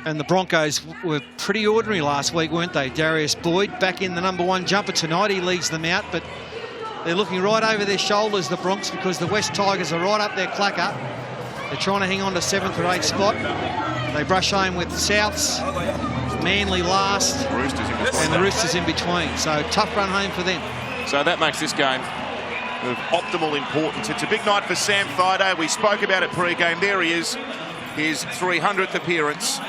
And the Broncos were pretty ordinary last week, weren't they? Darius Boyd back in the #1 jumper tonight. He leads them out, but they're looking right over their shoulders, the Bronx, because the West Tigers are right up their clacker. They're trying to hang on to 7th or 8th spot. They brush home with Souths, Manly last, and the Roosters in between. So tough run home for them. So that makes this game of optimal importance. It's a big night for Sam Thaiday. We spoke about it pre-game. There he is, his 300th appearance.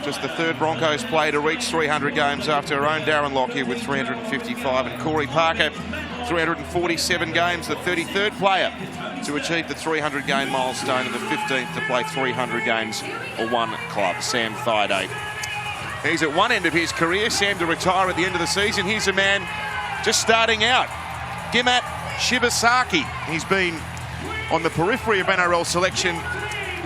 Just the 3rd Broncos player to reach 300 games after our own Darren Lockyer with 355, and Corey Parker 347 games, the 33rd player to achieve the 300-game milestone and the 15th to play 300 games for one club, Sam Thaiday. He's at one end of his career, Sam to retire at the end of the season. Here's a man just starting out, Gimat Shibasaki. He's been on the periphery of NRL selection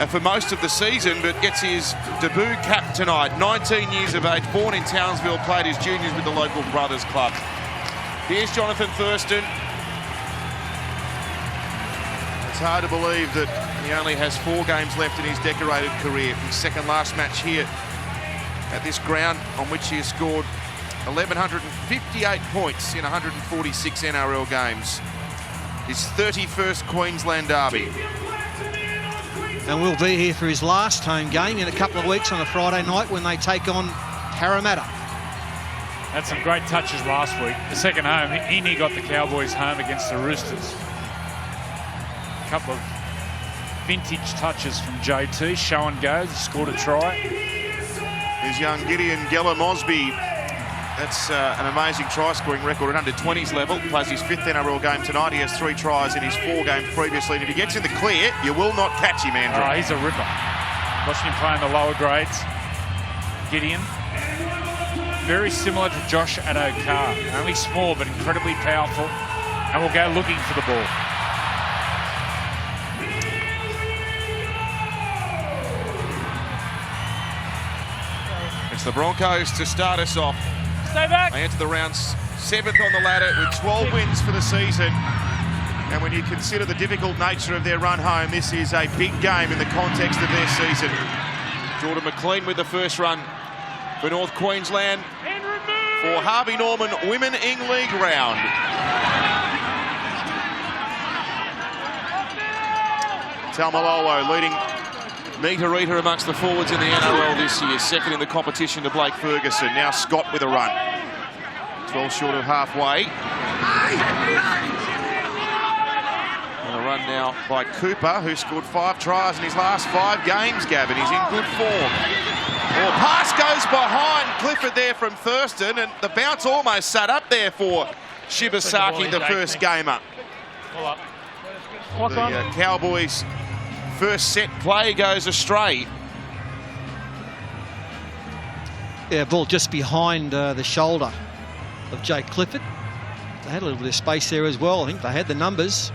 for most of the season, but gets his debut cap tonight. 19 years of age, born in Townsville, played his juniors with the local Brothers Club. Here's Jonathan Thurston. It's hard to believe that he only has 4 games left in his decorated career. His second last match here at this ground, on which he has scored 1,158 points in 146 NRL games. His 31st Queensland derby. And we'll be here for his last home game in a couple of weeks on a Friday night when they take on Parramatta. Had some great touches last week. The second home, he got the Cowboys home against the Roosters. A couple of vintage touches from JT. Show and go, scored a try. There's young Gideon Geller-Mosby. That's an amazing try-scoring record at under-20s level. Plays his 5th NRL game tonight. He has 3 tries in his 4 games previously. And if he gets in the clear, you will not catch him, Andrew. Oh, he's a ripper. Watching him play in the lower grades. Gideon. Very similar to Josh Addo-Carr. Only small, but incredibly powerful. And will go looking for the ball. It's the Broncos to start us off. Stay back. They enter the round 7th on the ladder with 12 wins for the season. And when you consider the difficult nature of their run home, this is a big game in the context of their season. Jordan Mcqueen with the first run for North Queensland for Harvey Norman Women Ing League round. Taumalolo leading meter-eater amongst the forwards in the NRL this year. 2nd in the competition to Blake Ferguson. Now Scott with a run. 12 short of halfway. And a run now by Cooper, who scored 5 tries in his last 5 games, Gavin. He's in good form. Oh, pass goes behind Clifford there from Thurston, and the bounce almost sat up there for Shibasaki, the first gamer. The Cowboys' first set play goes astray. Yeah, ball just behind the shoulder of Jake Clifford. They had a little bit of space there as well. I think they had the numbers.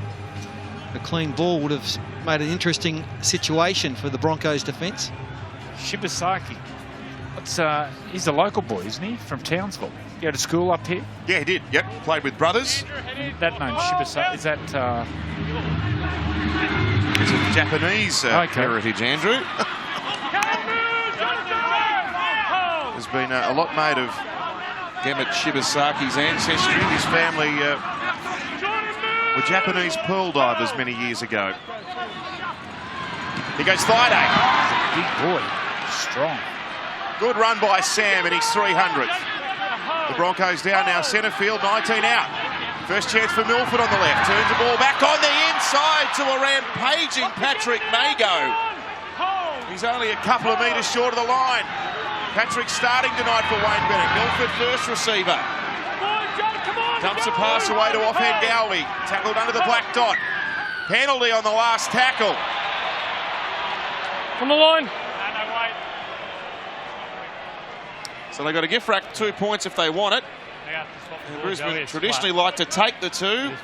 A clean ball would have made an interesting situation for the Broncos' defence. Shibasaki. He's a local boy, isn't he? From Townsville. You go to school up here? Yeah, he did. Yep, played with Brothers. That name, Shibasaki, is that... It's a Japanese heritage, Andrew. There's been a lot made of Gemat Shibasaki's ancestry. His family were Japanese pearl divers many years ago. Here goes Thaiday. Big boy. Strong. Good run by Sam in his 300th. The Broncos down now, centre field, 19 out. First chance for Milford on the left. Turns the ball back on the inside to a rampaging Patrick Mago. He's only a couple of metres short of the line. Patrick starting tonight for Wayne Bennett. Milford first receiver. Dumps a pass away to offhand Gowley. Tackled under the black dot. Penalty on the last tackle. On the line. So they've got to gift rack 2 points if they want it. Brisbane traditionally like to take the 2. You want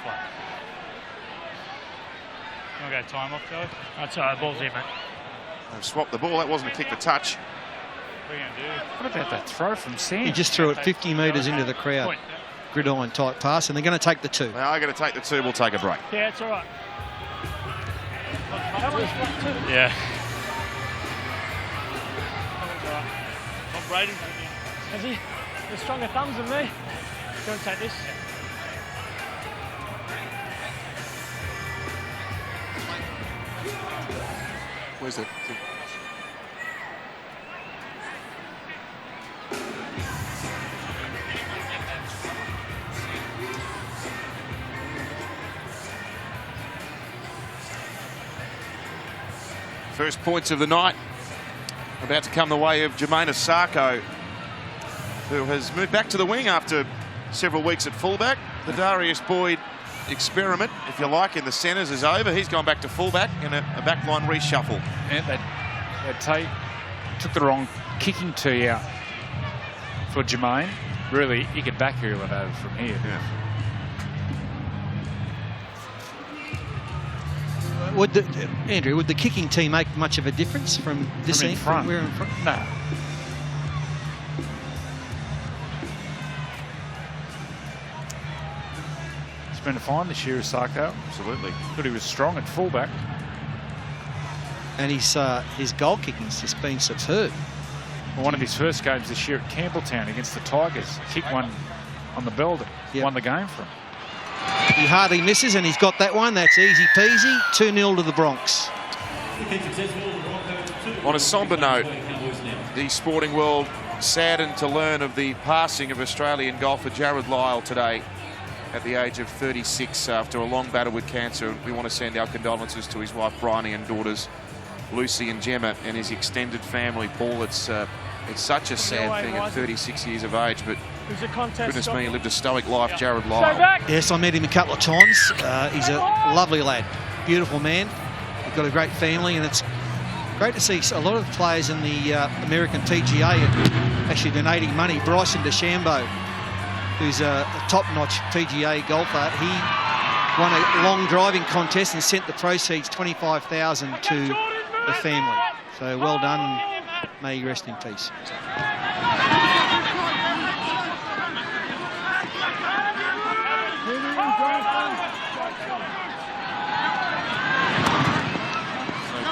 to go time off, Joe? That's all right, ball's in, mate. They've swapped the ball. That wasn't a kick to touch. What are you going to do? What about that throw from Sam? He just threw it 50 metres into the crowd. Gridiron type pass, and they're going to take the 2. They are going to take the 2. We'll take a break. Yeah, it's all right. Yeah. Brady. Has he? He's stronger thumbs than me. Go and take this. Where's it? First points of the night about to come the way of Jermaine Asako, who has moved back to the wing after several weeks at fullback. The Darius Boyd experiment, if you like, in the centres is over. He's gone back to fullback in a backline reshuffle. And they took the wrong kicking tee out for Jermaine. Really, he could back heel it over from here. Yeah. Andrew, would the kicking tee make much of a difference from this end? From Where in front? No. He's been fine this year, Asako. Absolutely. Thought he was strong at fullback. And his goal kicking's just been superb. Well, one of his first games this year at Campbelltown against the Tigers. Kicked one on the bell that won the game for him. He hardly misses, and he's got that one. That's easy peasy. 2-0 to the Bronx. On a sombre note, the sporting world saddened to learn of the passing of Australian golfer Jared Lyle today at the age of 36 after a long battle with cancer. We want to send our condolences to his wife Bryony and daughters Lucy and Gemma and his extended family. Paul, it's such a sad thing at 36 years of age, but goodness me, he lived a stoic life, Jared Lyle. Yes, I met him a couple of times. He's a lovely lad, beautiful man. He's got a great family, and it's great to see a lot of the players in the American PGA are actually donating money. Bryson DeChambeau, who's a top-notch PGA golfer, he won a long driving contest and sent the proceeds, $25,000, to the family. So well done, and may you rest in peace.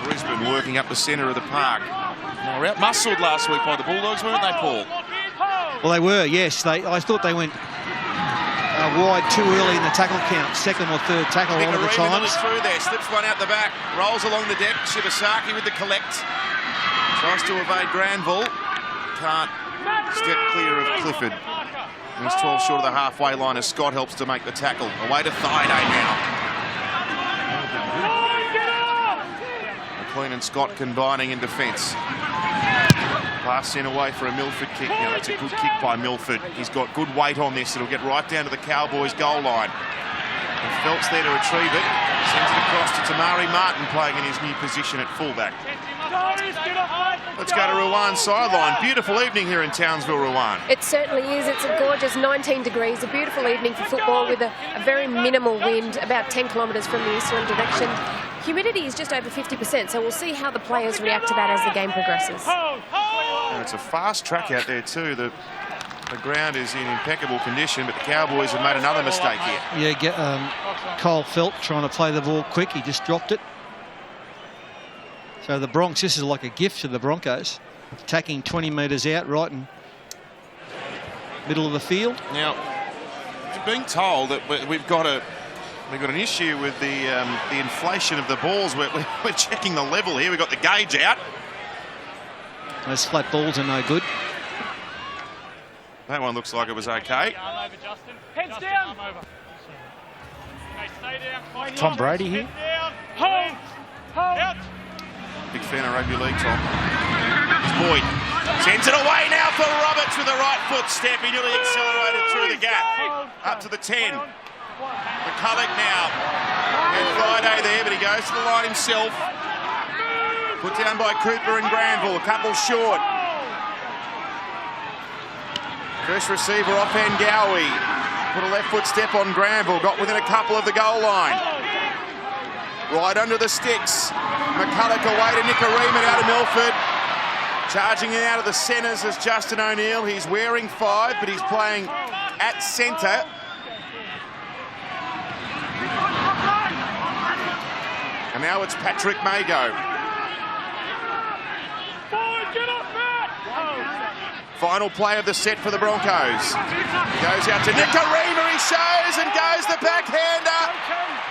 Brisbane working up the centre of the park. They were out-muscled last week by the Bulldogs, weren't they, Paul? Well, they were, yes. I thought they went wide too early in the tackle count. Second or third tackle a lot of the times. Through there, slips one out the back, rolls along the deck. Shibasaki with the collect. Tries to evade Granville. Can't step clear of Clifford. He's 12 short of the halfway line as Scott helps to make the tackle. Away to Thaiday now. McQueen and Scott combining in defence. Pass in away for a Milford kick. Now that's a good kick by Milford. He's got good weight on this. It'll get right down to the Cowboys goal line. And Phelps there to retrieve it. Sends it across to Tamari Martin playing in his new position at fullback. Let's go to Ruan's sideline. Beautiful evening here in Townsville, Ruan. It certainly is. It's a gorgeous 19 degrees. A beautiful evening for football with a very minimal wind, about 10 kilometres from the easterly direction. Humidity is just over 50%, so we'll see how the players react to that as the game progresses. And it's a fast track out there too. The ground is in impeccable condition, but the Cowboys have made another mistake here. Yeah, Cole Felt trying to play the ball quick. He just dropped it. So the Bronx, this is like a gift to the Broncos. Attacking 20 metres out, right in middle of the field. Now, being told that we've got an issue with the inflation of the balls. We're checking the level here. We've got the gauge out. Those flat balls are no good. That one looks like it was okay. Heads down. Tom Brady here. Hold. Big fan of rugby league, Tom. It's Boyd. Sends it away now for Roberts with the right foot step. He nearly accelerated through the gap. Up to the 10. McCulloch now. And Friday there, but he goes to the line himself. Put down by Cooper and Granville. A couple short. First receiver off Ngawi. Put a left foot step on Granville. Got within a couple of the goal line. Right under the sticks. McCulloch away to Nickareeman out of Milford. Charging in out of the centres is Justin O'Neill. He's wearing 5, but he's playing at centre. And now it's Patrick Mago. Final play of the set for the Broncos. Goes out to Nicarima, he shows and goes the backhander.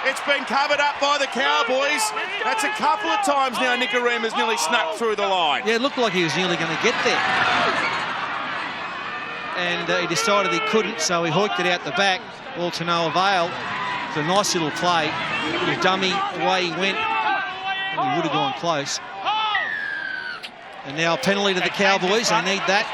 It's been covered up by the Cowboys. That's a couple of times now Nicarima's nearly snuck through the line. Yeah, it looked like he was nearly going to get there. And he decided he couldn't, so he hoiked it out the back, all to no avail. It's a nice little play. Little dummy, away he went. And he would have gone close. And now a penalty to the Cowboys. They need that.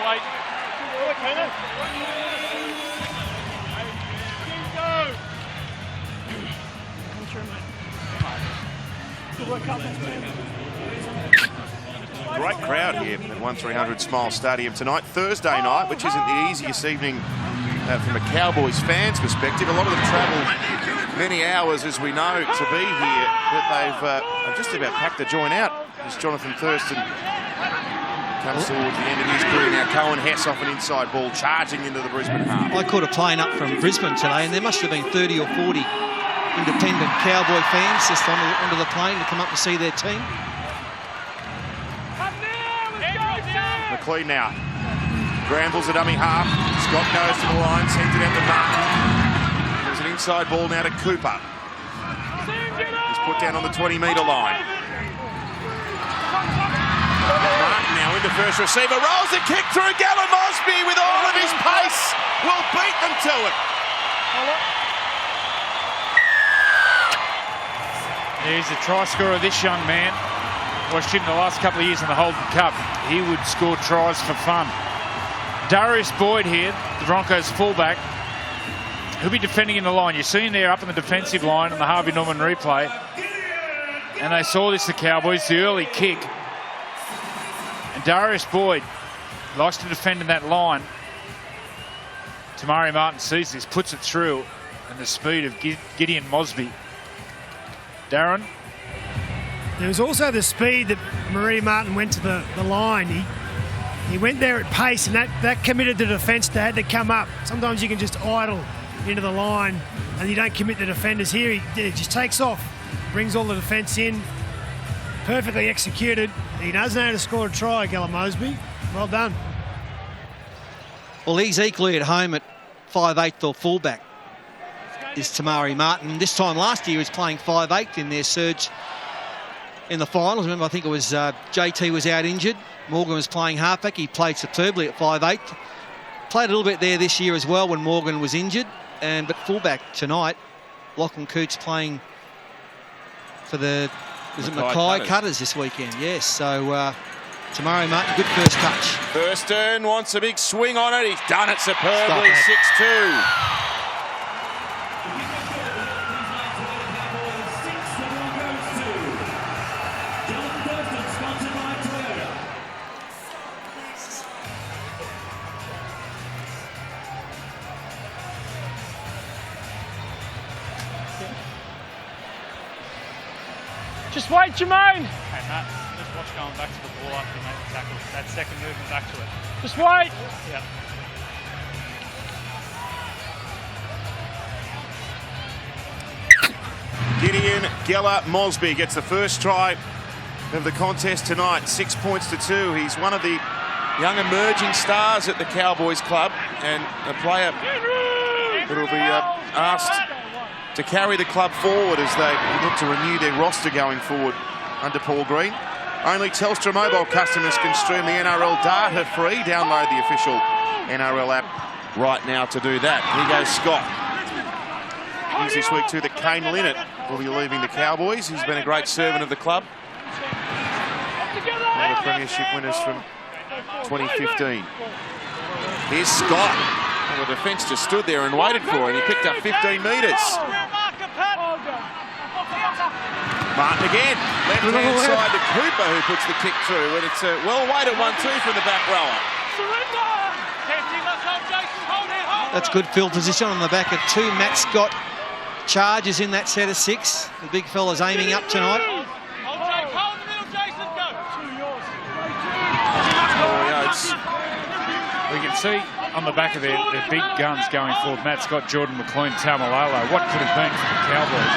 Great crowd here at 1300 Smile Stadium tonight. Thursday night, which isn't the easiest evening from a Cowboys fans' perspective. A lot of them travel many hours, as we know, to be here. But they've just about packed the joint out as Jonathan Thurston comes towards the end of his career. Now Cohen Hess off an inside ball, charging into the Brisbane half. I caught a plane up from Brisbane today, and there must have been 30 or 40 independent Cowboy fans just onto the plane to come up to see their team. Mcqueen now. Grambles a dummy half. Scott goes to the line, sends it out to Martin. There's an inside ball now to Cooper. He's put down on the 20-metre line. Martin now into first receiver, rolls a kick through. Gallon Mosby with all of his pace will beat them to it. He's the try scorer, this young man. Watched him the last couple of years in the Holden Cup. He would score tries for fun. Darius Boyd here, the Broncos fullback. He'll be defending in the line. You see him there up in the defensive line in the Harvey Norman replay. And they saw this, the Cowboys, the early kick. And Darius Boyd likes to defend in that line. Tamari Martin sees this, puts it through, and the speed of Gideon Mosby. Darren? There was also the speed that Marie Martin went to the line. He went there at pace, and that committed the defence to had to come up. Sometimes you can just idle into the line and you don't commit the defenders. Here he just takes off, brings all the defence in, perfectly executed. He does know how to score a try, Gallon Mosby. Well done. Well, he's equally at home at 5'8" or fullback, is Tamari Martin. This time last year he was playing 5'8" in their surge in the finals. Remember, I think it was JT was out injured. Morgan was playing halfback. He played superbly at 5'8". Played a little bit there this year as well when Morgan was injured. But fullback tonight, Lachlan Coote's playing for the Mackay Cutters this weekend. Yes, so Tamari Martin, good first touch. Thurston wants a big swing on it. He's done it superbly, 6-2. Just wait, Jermaine. Hey, Matt, just watch going back to the ball after you make the tackle. That second movement back to it. Just wait. Yeah. Gideon Geller Mosby gets the first try of the contest tonight, 6 points to 2. He's one of the young emerging stars at the Cowboys club and a player that will be asked to carry the club forward as they look to renew their roster going forward under Paul Green. Only Telstra mobile customers can stream the NRL data free. Download the official NRL app right now to do that. Here goes Scott. News this week too that Kane Linnett will be leaving the Cowboys. He's been a great servant of the club. One of the premiership winners from 2015. Here's Scott. Well, the defence just stood there and waited for him. He picked up 15 metres. Martin again. Left-hand side to Cooper, who puts the kick through. And it's a well-weighted 1-2 from the back rower. That's good field position on the back of 2. Matt Scott charges in that set of 6. The big fella's aiming up tonight. We can see on the back of their big guns going forward. Matt Scott, Jordan McLean, Taumalolo. What could have been for the Cowboys?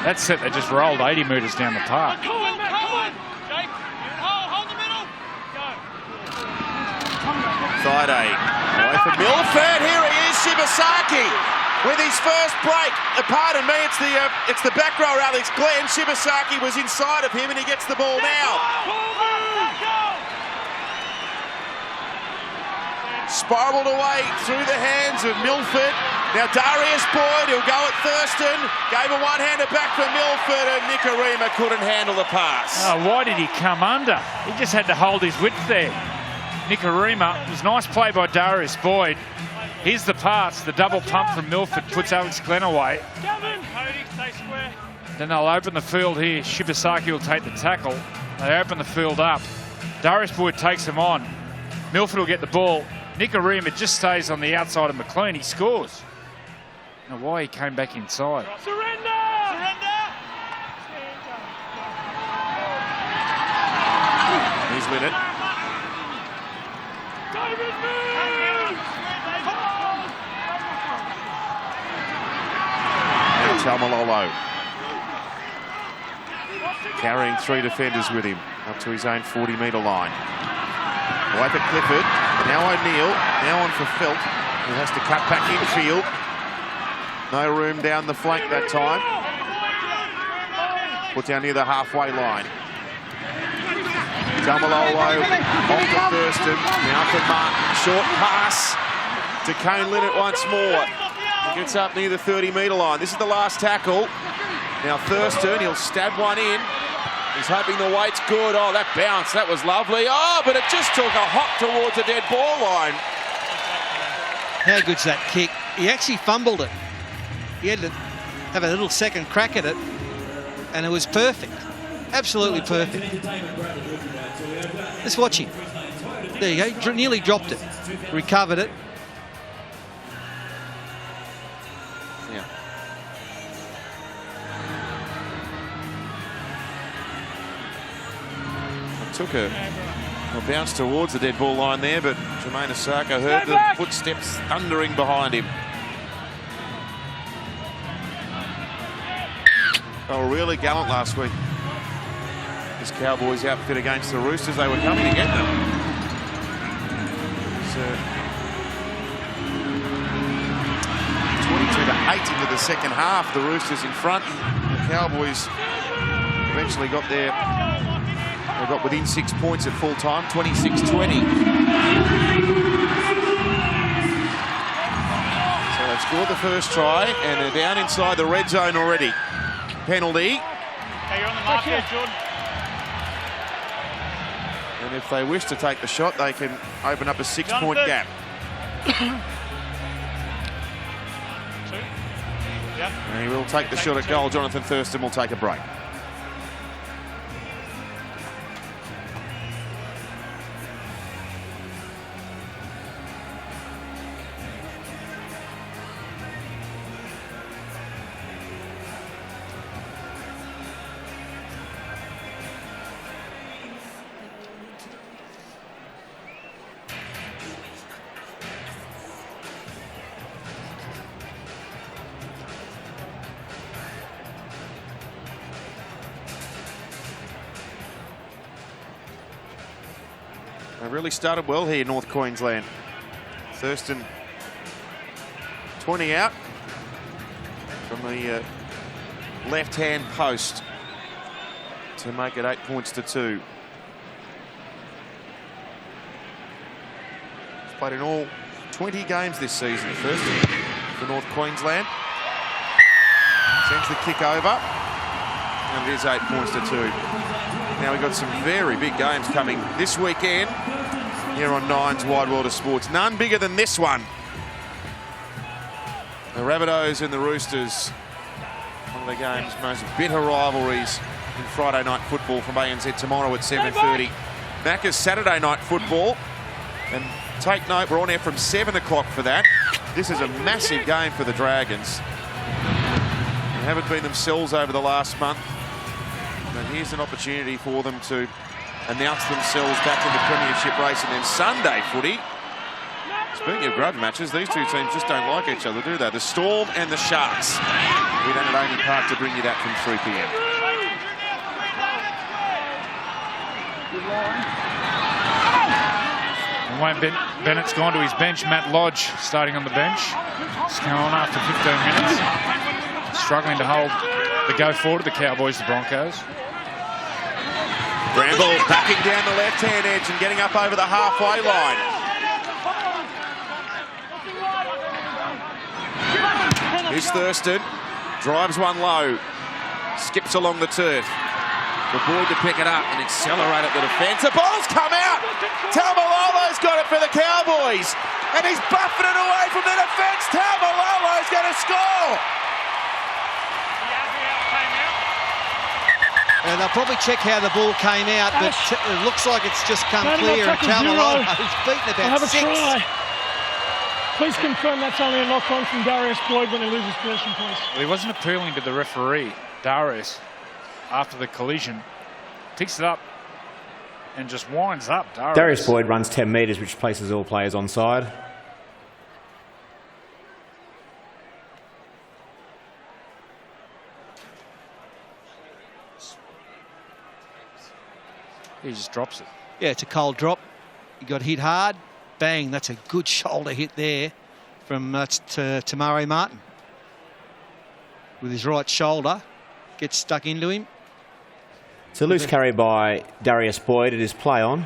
That set, they just rolled 80 metres down the park. Friday. Away for Milford. Here he is, Shibasaki, with his first break. Pardon me, it's the back row, Alex Glenn. Shibasaki was inside of him, and he gets the ball now. Spiralled away through the hands of Milford. Now Darius Boyd, he'll go at Thurston. Gave a one-hander back for Milford, and Nicarima couldn't handle the pass. Oh, why did he come under? He just had to hold his width there. Nicarima, it was a nice play by Darius Boyd. Here's the pass, the double pump from Milford puts Alex Glenn away. Then they'll open the field here. Shibasaki will take the tackle. They open the field up. Darius Boyd takes him on. Milford will get the ball. Nicarima just stays on the outside of Mcqueen. He scores. I don't know why he came back inside. Surrender! He's with it. Now Taumalolo carrying 3 defenders with him up to his own 40-metre line. Away for Clifford. Now O'Neill. Now on for Felt, who has to cut back infield. No room down the flank that time. Put down near the halfway line. Taumalolo off to Thurston. Now for Martin. Short pass to Kane Linnett once more. He gets up near the 30-metre line. This is the last tackle. Now Thurston, he'll stab one in. He's hoping the weight's good. Oh, that bounce, that was lovely. Oh, but it just took a hop towards the dead ball line. How good's that kick? He actually fumbled it. He had to have a little second crack at it, and it was perfect. Absolutely perfect. Let's watch him. There you go. Nearly dropped it. Recovered it. Yeah. Took a bounce towards the dead ball line there, but Jermaine Osaka heard the footsteps thundering behind him. They were really gallant last week. This Cowboys outfit against the Roosters, they were coming to get them. So 22-8 into the second half. The Roosters in front. The Cowboys eventually got there. They got within 6 points at full time, 26-20. So they've scored the first try and they're down inside the red zone already. Penalty. Okay, you're on the mark there, Jordan. And if they wish to take the shot, they can open up a 6-point gap. 2. Yep. And he will take the shot at goal. Jonathan Thurston will take a break. They really started well here, North Queensland. Thurston 20 out from the left-hand post to make it 8 points to 2. He's played in all 20 games this season, Thurston for North Queensland. Sends the kick over, and it is 8 points to 2. Now we've got some very big games coming this weekend here on Nine's Wide World of Sports. None bigger than this one. The Rabbitohs and the Roosters. One of the game's most bitter rivalries in Friday night football from ANZ tomorrow at 7:30. Macca's Saturday night football. And take note, we're on air from 7 o'clock for that. This is a massive game for the Dragons. They haven't been themselves over the last month. And here's an opportunity for them to announce themselves back in the premiership race. And then Sunday footy. Speaking of grudge matches, these two teams just don't like each other, do they? The Storm and the Sharks. We're down at Amy Park to bring you that from 3 p.m. Wayne Bennett's gone to his bench. Matt Lodge starting on the bench. It's going on after 15 minutes. Struggling to hold the go forward of the Cowboys, the Broncos. Bramble backing down the left-hand edge and getting up over the halfway line. Here's Thurston. Drives one low. Skips along the turf. The Boyd to pick it up and accelerate at the defence. The ball's come out. Taumalolo's got it for the Cowboys. And he's buffing it away from the defence. Taumalolo's going to score. And they'll probably check how the ball came out, but it looks like it's just come clear. And Taumalolo's beaten about 6. Try. Please confirm that's only a knock-on from Darius Boyd when he loses possession points. Well, he wasn't appealing to the referee, Darius, after the collision. Picks it up and just winds up. Darius Boyd runs 10 metres, which places all players onside. He just drops it. Yeah, it's a cold drop. He got hit hard. Bang, that's a good shoulder hit there from Tamari Martin. With his right shoulder. Gets stuck into him. It's a loose carry by Darius Boyd. It is play on.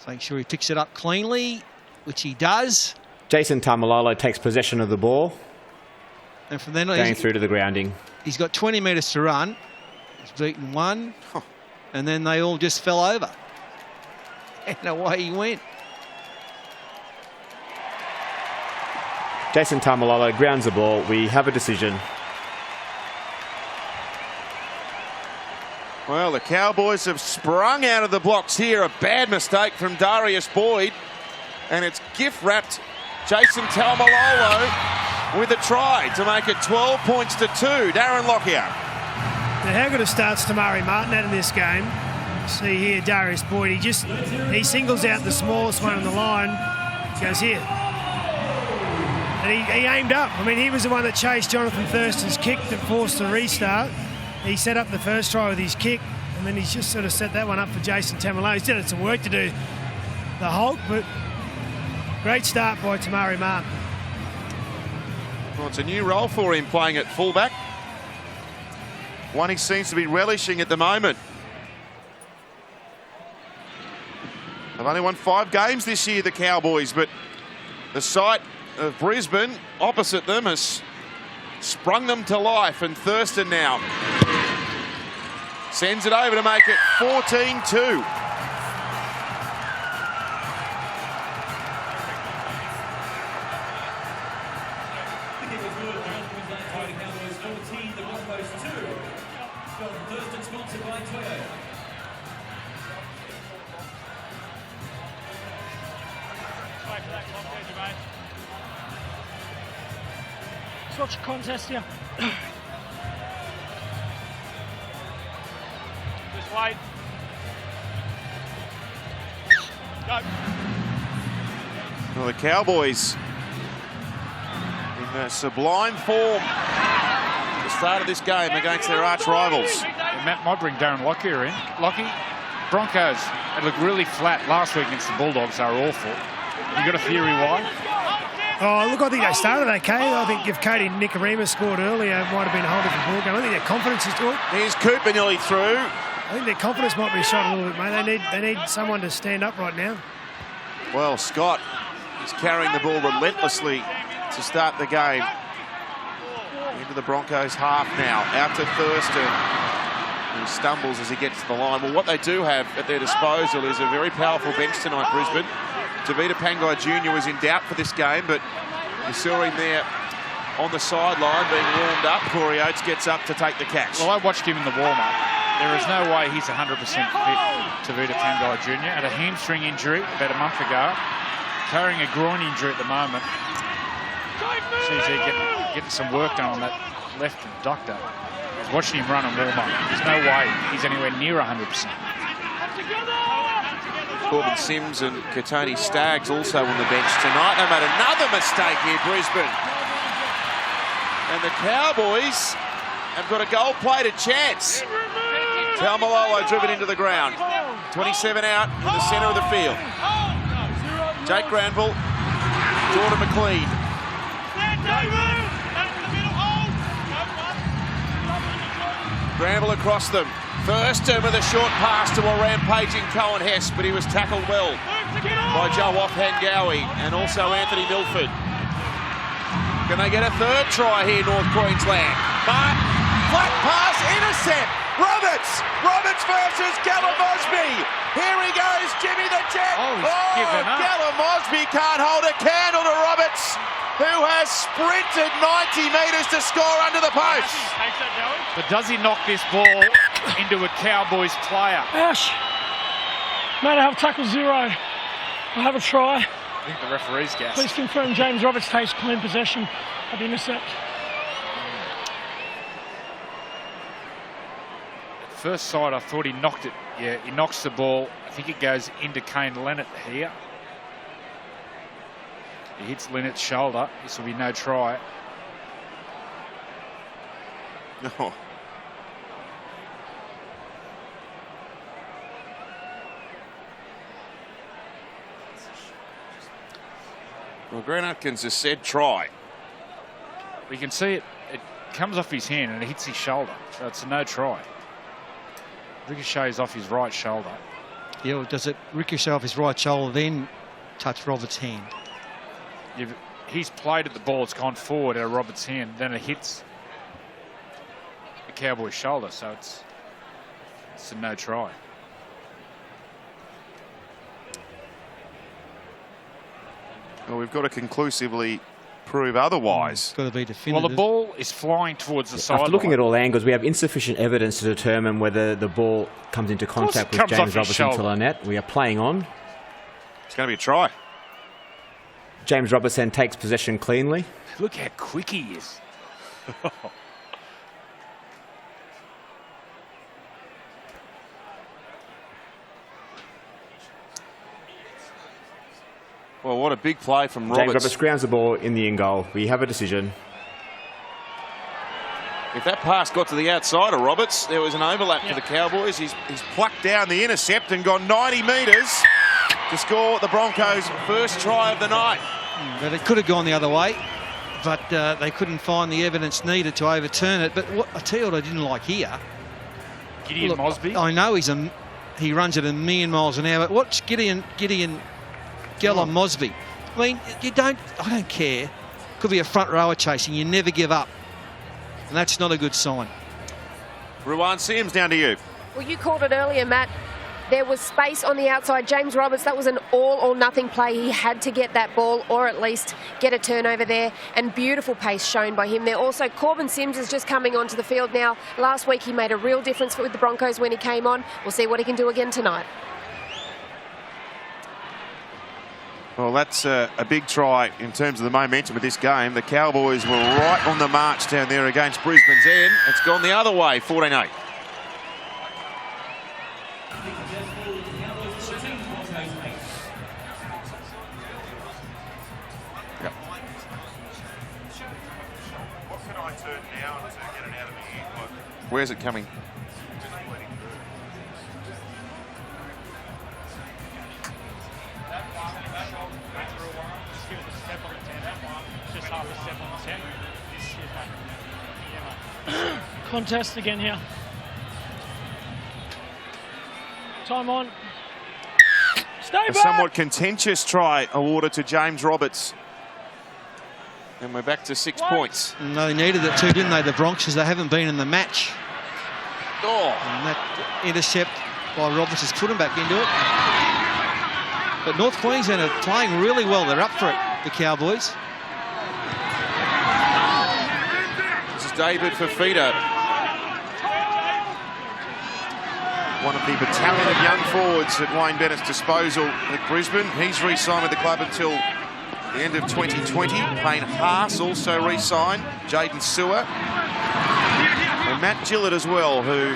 Make sure he picks it up cleanly, which he does. Jason Taumalolo takes possession of the ball. And from then going through to the grounding. He's got 20 metres to run. He's beaten one. And then they all just fell over. And away he went. Jason Taumalolo grounds the ball. We have a decision. Well, the Cowboys have sprung out of the blocks here. A bad mistake from Darius Boyd. And it's gift-wrapped Jason Taumalolo with a try to make it 12 points to 2. Darren Lockyer. Now, how good a start's Tamari Martin had in this game. See here, Darius Boyd. He singles out the smallest one on the line. Goes here. And he aimed up. I mean, he was the one that chased Jonathan Thurston's kick that forced the restart. He set up the first try with his kick, and then he's just sort of set that one up for Jason Taumalolo. He's still had some work to do, the Hulk, but great start by Tamari Martin. Well, it's a new role for him, playing at fullback. One he seems to be relishing at the moment. They've only won 5 games this year, the Cowboys, but the sight of Brisbane opposite them has sprung them to life, and Thurston now sends it over to make it 14-2. Watch a contest here. Just wait. Go. Well, the Cowboys in their sublime form at the start of this game against their arch rivals. And Matt might bring Darren Lockyer in. Lockie, Broncos, they looked really flat last week against the Bulldogs. They were awful. You got a theory why? Oh, look, I think they started okay. I think if Cody Nicarima scored earlier, it might have been a whole different ball game. I think their confidence is good. Here's Cooper nearly through. I think their confidence might be shot a little bit, mate. They need someone to stand up right now. Well, Scott is carrying the ball relentlessly to start the game. Into the Broncos half now. Out to Thurston. He stumbles as he gets to the line. Well, what they do have at their disposal is a very powerful bench tonight, Brisbane. Tavita Pangai Jr. was in doubt for this game, but you saw him there on the sideline being warmed up. Corey Oates gets up to take the catch. Well, I watched him in the warm-up. There is no way he's 100% fit, Tavita Pangai Jr. Had a hamstring injury about a month ago, carrying a groin injury at the moment. Seems he's getting some work done on that left abductor. I was watching him run and warm-up. There's no way he's anywhere near 100%. Corbin Sims and Katoni Staggs also on the bench tonight. They made another mistake here, Brisbane. And the Cowboys have got a goal-plated chance. Taumalolo driven into the ground. 27 out in the centre of the field. Jake Granville, Jordan Mcqueen. Granville across them. Thurston with a short pass to a rampaging Cohen Hess, but he was tackled well by Joe Offhangawi and also Anthony Milford. Can they get a third try here, North Queensland? But flat pass, intercept. Roberts versus Gallum Mosby. Here he goes, Jimmy the Jet. Given up. Gallum Mosby can't hold a candle to Roberts, who has sprinted 90 metres to score under the post. But does he knock this ball into a Cowboys player? Ash. Mate, I have tackle 0. I have a try. I think the referee's gassed. Please confirm James Roberts takes clean possession of the intercept. First sight, I thought he knocked it. Yeah, he knocks the ball. I think it goes into Kane Lennett here. He hits Lennett's shoulder. This will be no try. No. Well, Grant Atkins has said try. We can see it. It comes off his hand and it hits his shoulder. So it's a no try. Ricochets off his right shoulder. Yeah, well, does it ricochet off his right shoulder, then touch Roberts' hand? Yeah, he's played at the ball. It's gone forward out of Roberts' hand. Then it hits the Cowboys' shoulder. So it's a no try. Well, we've got to conclusively prove otherwise. Got to be definitive. Well, the ball is flying towards the sideline. After looking at all angles, we have insufficient evidence to determine whether the ball comes into contact with James Robertson to Lynette. We are playing on. It's going to be a try. James Robertson takes possession cleanly. Look how quick he is. Well, what a big play from James Roberts. Roberts grounds the ball in the in goal. We have a decision. If that pass got to the outside of Roberts, there was an overlap for the Cowboys. He's plucked down the intercept and gone 90 metres to score the Broncos' first try of the night. But it could have gone the other way, but they couldn't find the evidence needed to overturn it. But what I tell you what I didn't like here. Gideon Mosby. I know he runs at 1,000,000 miles an hour. But watch Gideon Gallum Mosby. I mean, I don't care. Could be a front rower chasing. You never give up. And that's not a good sign. Ruan Sims, down to you. Well, you called it earlier, Matt. There was space on the outside. James Roberts, that was an all or nothing play. He had to get that ball or at least get a turnover there, and beautiful pace shown by him there. Also, Corbin Sims is just coming onto the field now. Last week he made a real difference with the Broncos when he came on. We'll see what he can do again tonight. Well, that's a big try in terms of the momentum of this game. The Cowboys were right on the march down there against Brisbane's end. It's gone the other way, 14-8. Yep. What can I turn now to get it out of the air? Where's it coming? Contest again here. Time on. Stay A back. somewhat contentious try awarded to James Roberts. And we're back to 6 points. And they needed it too, didn't they, the Broncos? They haven't been in the match. Oh. And that intercept by Roberts has put them back into it. But North Queensland are playing really well. They're up for it, the Cowboys. This is David Fafita, one of the battalion of young forwards at Wayne Bennett's disposal at Brisbane. He's re-signed with the club until the end of 2020. Payne Haas also re-signed. Jaden Sewer. And Matt Gillett as well, who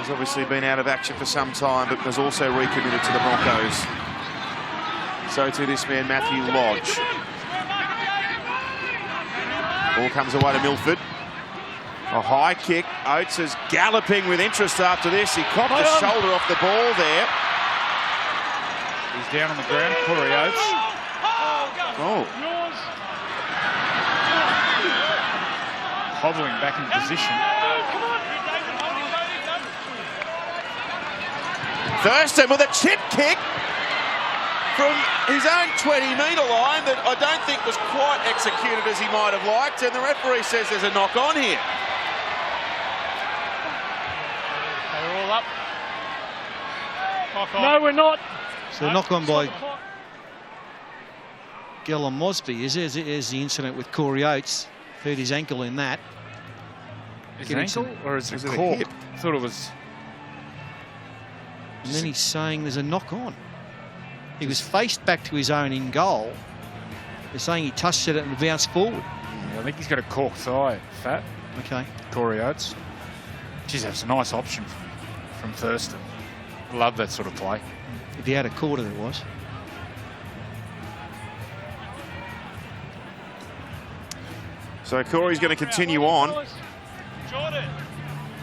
Has obviously been out of action for some time, but has also recommitted to the Broncos. So to this man, Matthew Lodge. Ball comes away to Milford. A high kick. Oates is galloping with interest after this. He cocked the shoulder off the ball there. He's down on the ground. Corey Oates. Oh. Hobbling back in position. Thurston with a chip kick from his own 20-metre line that I don't think was quite executed as he might have liked, and the referee says there's a knock on here. They're all up. No, we're not. So knock on by Gellon Mosby is the incident with Corey Oates. Hurt his ankle in that. His ankle or is it a hip? I thought it was. And then he's saying there's a knock on. He was faced back to his own in goal. They're saying he touched it and bounced forward. Yeah, I think he's got a cork thigh, Fat. Okay. Corey Oates. Geez, that's a nice option from Thurston. Love that sort of play. If he had a quarter, it was. So Corey's going to continue on.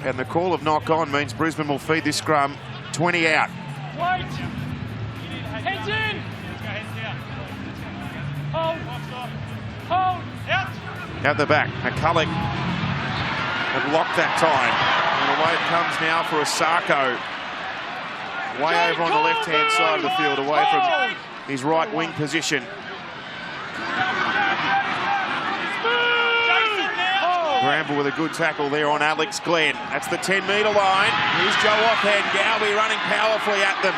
And the call of knock on means Brisbane will feed this scrum 20 out. Wait. Heads in. Hold. Hold. Out. Out the back. McCulloch had blocked that time. And away it comes now for Asako. Way over on the left-hand side of the field, away from his right wing position. Gramble with a good tackle there on Alex Glenn. That's the 10-metre line. Here's Joe Offhand. Galby running powerfully at them.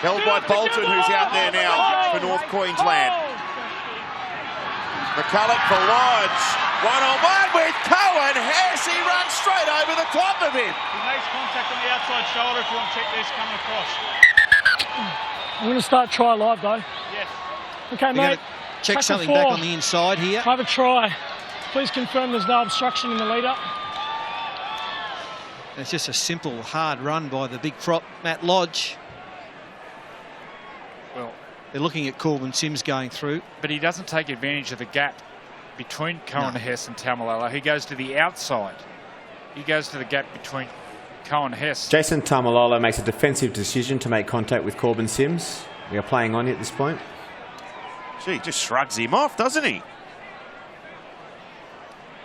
Held by Bolton, who's out there now for North Queensland. McCulloch for Lodge. One-on-one with Cohen. Hess, he runs straight over the top of him. He makes contact on the outside shoulder if you want to check this coming across. I'm going to start try live, though. Yes. Okay, You're mate. check something back on the inside here. Have a try. Please confirm there's no obstruction in the lead-up. It's just a simple, hard run by the big prop, Matt Lodge. Well, they're looking at Corbin Sims going through. But he doesn't take advantage of the gap between Cohen Hess and Taumalolo. He goes to the outside. He goes to the gap between Cohen Hess. Jason Taumalolo makes a defensive decision to make contact with Corbin Sims. We are playing on at this point. Gee, he just shrugs him off, doesn't he?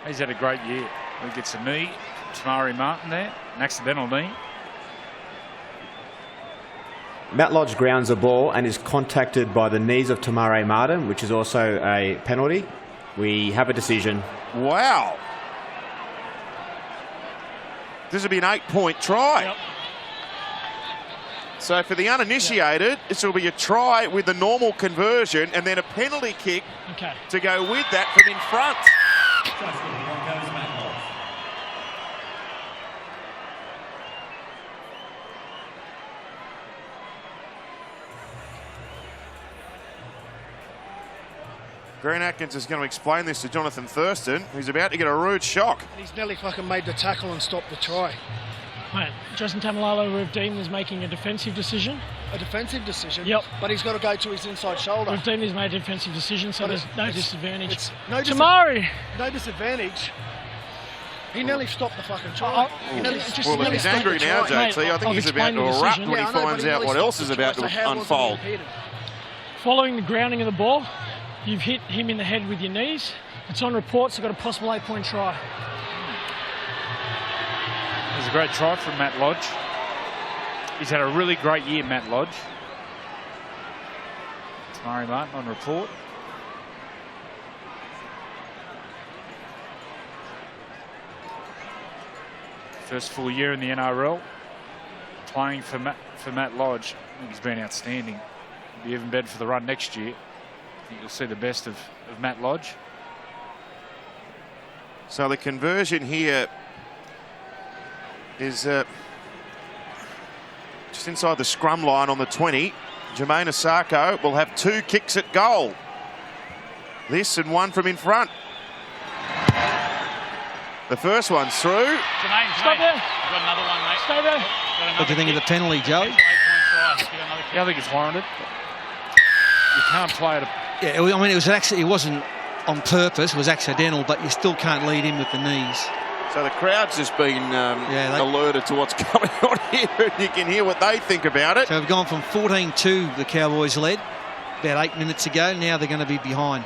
He's had a great year. He gets a knee. Tamari Martin there. An accidental knee. Matt Lodge grounds a ball and is contacted by the knees of Tamari Martin, which is also a penalty. We have a decision. Wow. This would be an 8-point try. Yep. So for the uninitiated, this will be a try with the normal conversion and then a penalty kick to go with that from in front. Grant Atkins is going to explain this to Jonathan Thurston, who's about to get a rude shock. He's nearly fucking made the tackle and stopped the try. Mate, Justin Taumalolo, we've deemed as making a defensive decision. A defensive decision? Yep. But he's got to go to his inside shoulder. We've deemed he's made a defensive decision, so there's no disadvantage. No Tamari! No disadvantage. He nearly stopped the fucking try. Well, he's angry now, JT. I think he's about to erupt when he finds out what else is about to unfold. Following the grounding of the ball, you've hit him in the head with your knees. It's on report, so got a possible 8-point try. It was a great try from Matt Lodge. He's had a really great year, Matt Lodge. Tamari Martin on report. First full year in the NRL. Playing for Matt Lodge. I think he's been outstanding. He'll be even better for the run next year. I think you'll see the best of Matt Lodge. So the conversion here is just inside the scrum line on the 20. Jermaine Asako will have 2 kicks at goal. This and one from in front. The first one's through. Jermaine, Stop there. You've got another one, mate. Stay there. What do you think of the penalty, Joey? Yeah, I think it's warranted. You can't play it. Yeah, I mean, it wasn't on purpose. It was accidental, but you still can't lead in with the knees. So the crowd's just been alerted to what's going on here, and you can hear what they think about it. So we've gone from 14-2, the Cowboys led about 8 minutes ago. Now they're going to be behind.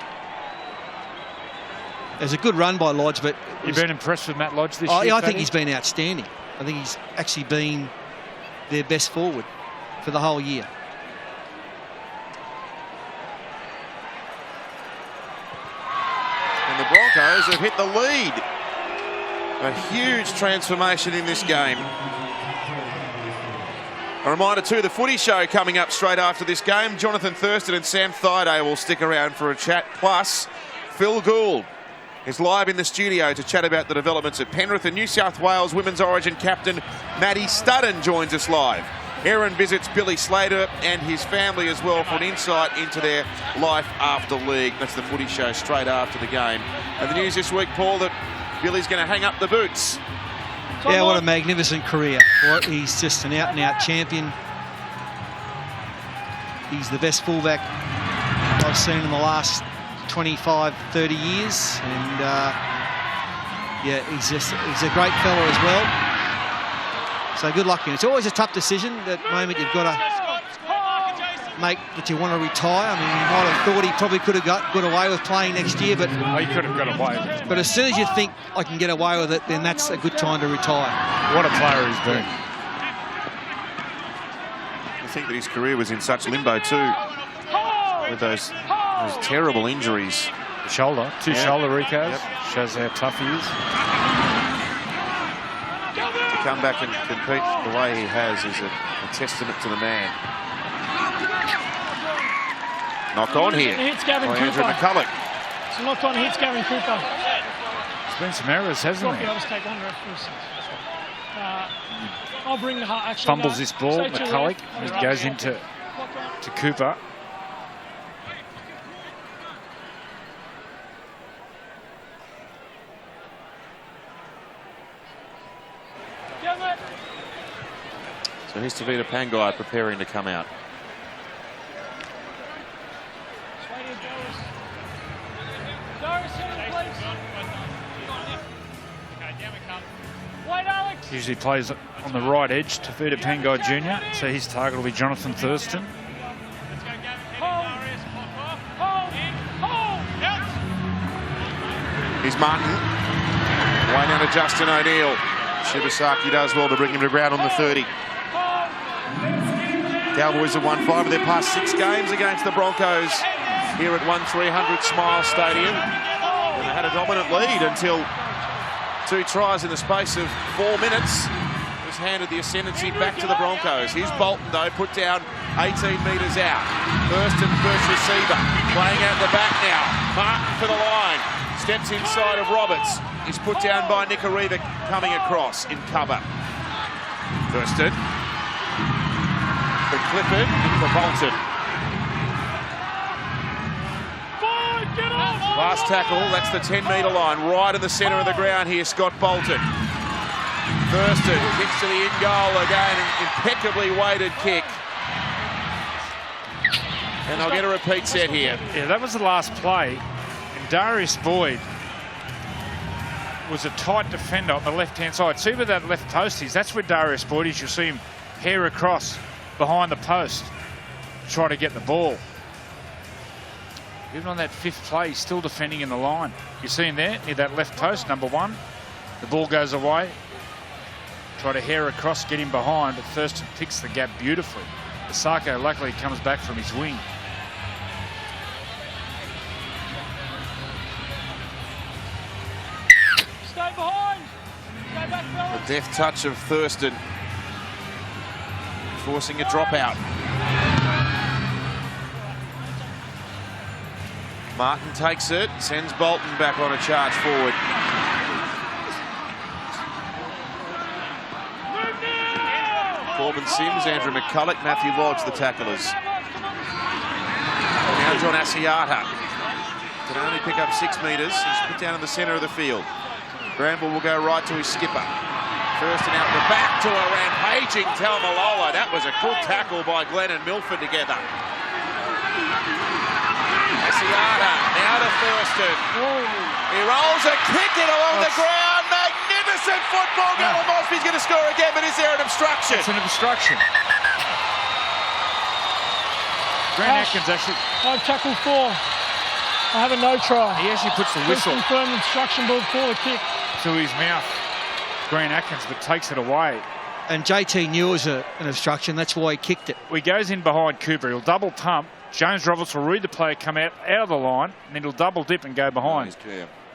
It was a good run by Lodge, but... You've been impressed with Matt Lodge this year, Yeah, I think he's been outstanding. I think he's actually been their best forward for the whole year. And the Broncos have hit the lead. A huge transformation in this game. A reminder too, the footy show coming up straight after this game. Jonathan Thurston and Sam Thaiday will stick around for a chat. Plus, Phil Gould is live in the studio to chat about the developments at Penrith, and New South Wales Women's Origin captain Maddie Studden joins us live. Erin visits Billy Slater and his family as well for an insight into their life after league. That's the footy show straight after the game. And the news this week, Paul, that Billy's going to hang up the boots. Yeah, what a magnificent career. He's just an out-and-out champion. He's the best fullback I've seen in the last 25, 30 years. And, yeah, he's a great fella as well. So good luck. It's always a tough decision. That moment you've got to make that you want to retire. I mean, he might have thought he probably could have got away with playing next year, but he could have got away with it. But as soon as you think I can get away with it, then that's a good time to retire. What a player he's been. I think that his career was in such limbo too, with those terrible injuries. The shoulder, two shoulder recos, shows how tough he is. To come back and compete the way he has is a testament to the man. Knock on here by Andrew McCulloch. So knock on hits Gavin Cooper. There's been some errors, hasn't there? I'll just take one reference. I'll bring the heart. Actually, fumbles this ball, McCulloch. It goes into Cooper. So here's Tavita Pangai preparing to come out. Usually plays on the right edge, Tavita Pangai Jr. So his target will be Jonathan Thurston. Here's Martin. Way down to Justin O'Neill. Shibasaki does well to bring him to ground on the 30. Cowboys have won 5 of their past 6 games against the Broncos here at 1300 Smile Stadium. And they had a dominant lead until 2 tries in the space of 4 minutes. Was handed the ascendancy back to the Broncos. Here's Bolton though, put down 18 metres out. Thurston first receiver, playing out the back now. Martin for the line, steps inside of Roberts. He's put down by Nicareva coming across in cover. Thurston. For Clifford, for Bolton. Last tackle, that's the 10-metre line, right in the centre of the ground here, Scott Bolton. Thurston kicks to the in-goal again, an impeccably weighted kick. And they'll get a repeat set here. Yeah, that was the last play. And Darius Boyd was a tight defender on the left-hand side. See where that left post is? That's where Darius Boyd is. You'll see him hair across behind the post, try to get the ball. Even on that 5th play, he's still defending in the line. You see him there, near that left post, number 1. The ball goes away. Try to hair across, get him behind, but Thurston picks the gap beautifully. Asako luckily comes back from his wing. Stay behind. Stay back, fellas. The deft touch of Thurston, forcing a dropout. Martin takes it, sends Bolton back on a charge forward. Corbin Sims, Andrew McCulloch, Matthew Lodge, the tacklers. Now John Asiata can only pick up 6 metres. He's put down in the centre of the field. Granville will go right to his skipper. Thurston out the back to a rampaging Taumaloa. That was a good tackle by Glenn and Milford together. Asiata now to Thurston. He rolls a kick it along the ground. Magnificent football. Gavin Mosby's going to score again, but is there an obstruction? It's an obstruction. Grant Atkins actually... I've tackled 4. I have a no try. He actually puts the whistle confirmed obstruction before the kick to his mouth. Grant Atkins, but takes it away. And JT knew it was an obstruction. That's why he kicked it. He goes in behind Cooper. He'll double pump. James Roberts will read the play, come out of the line, and then he'll double dip and go behind.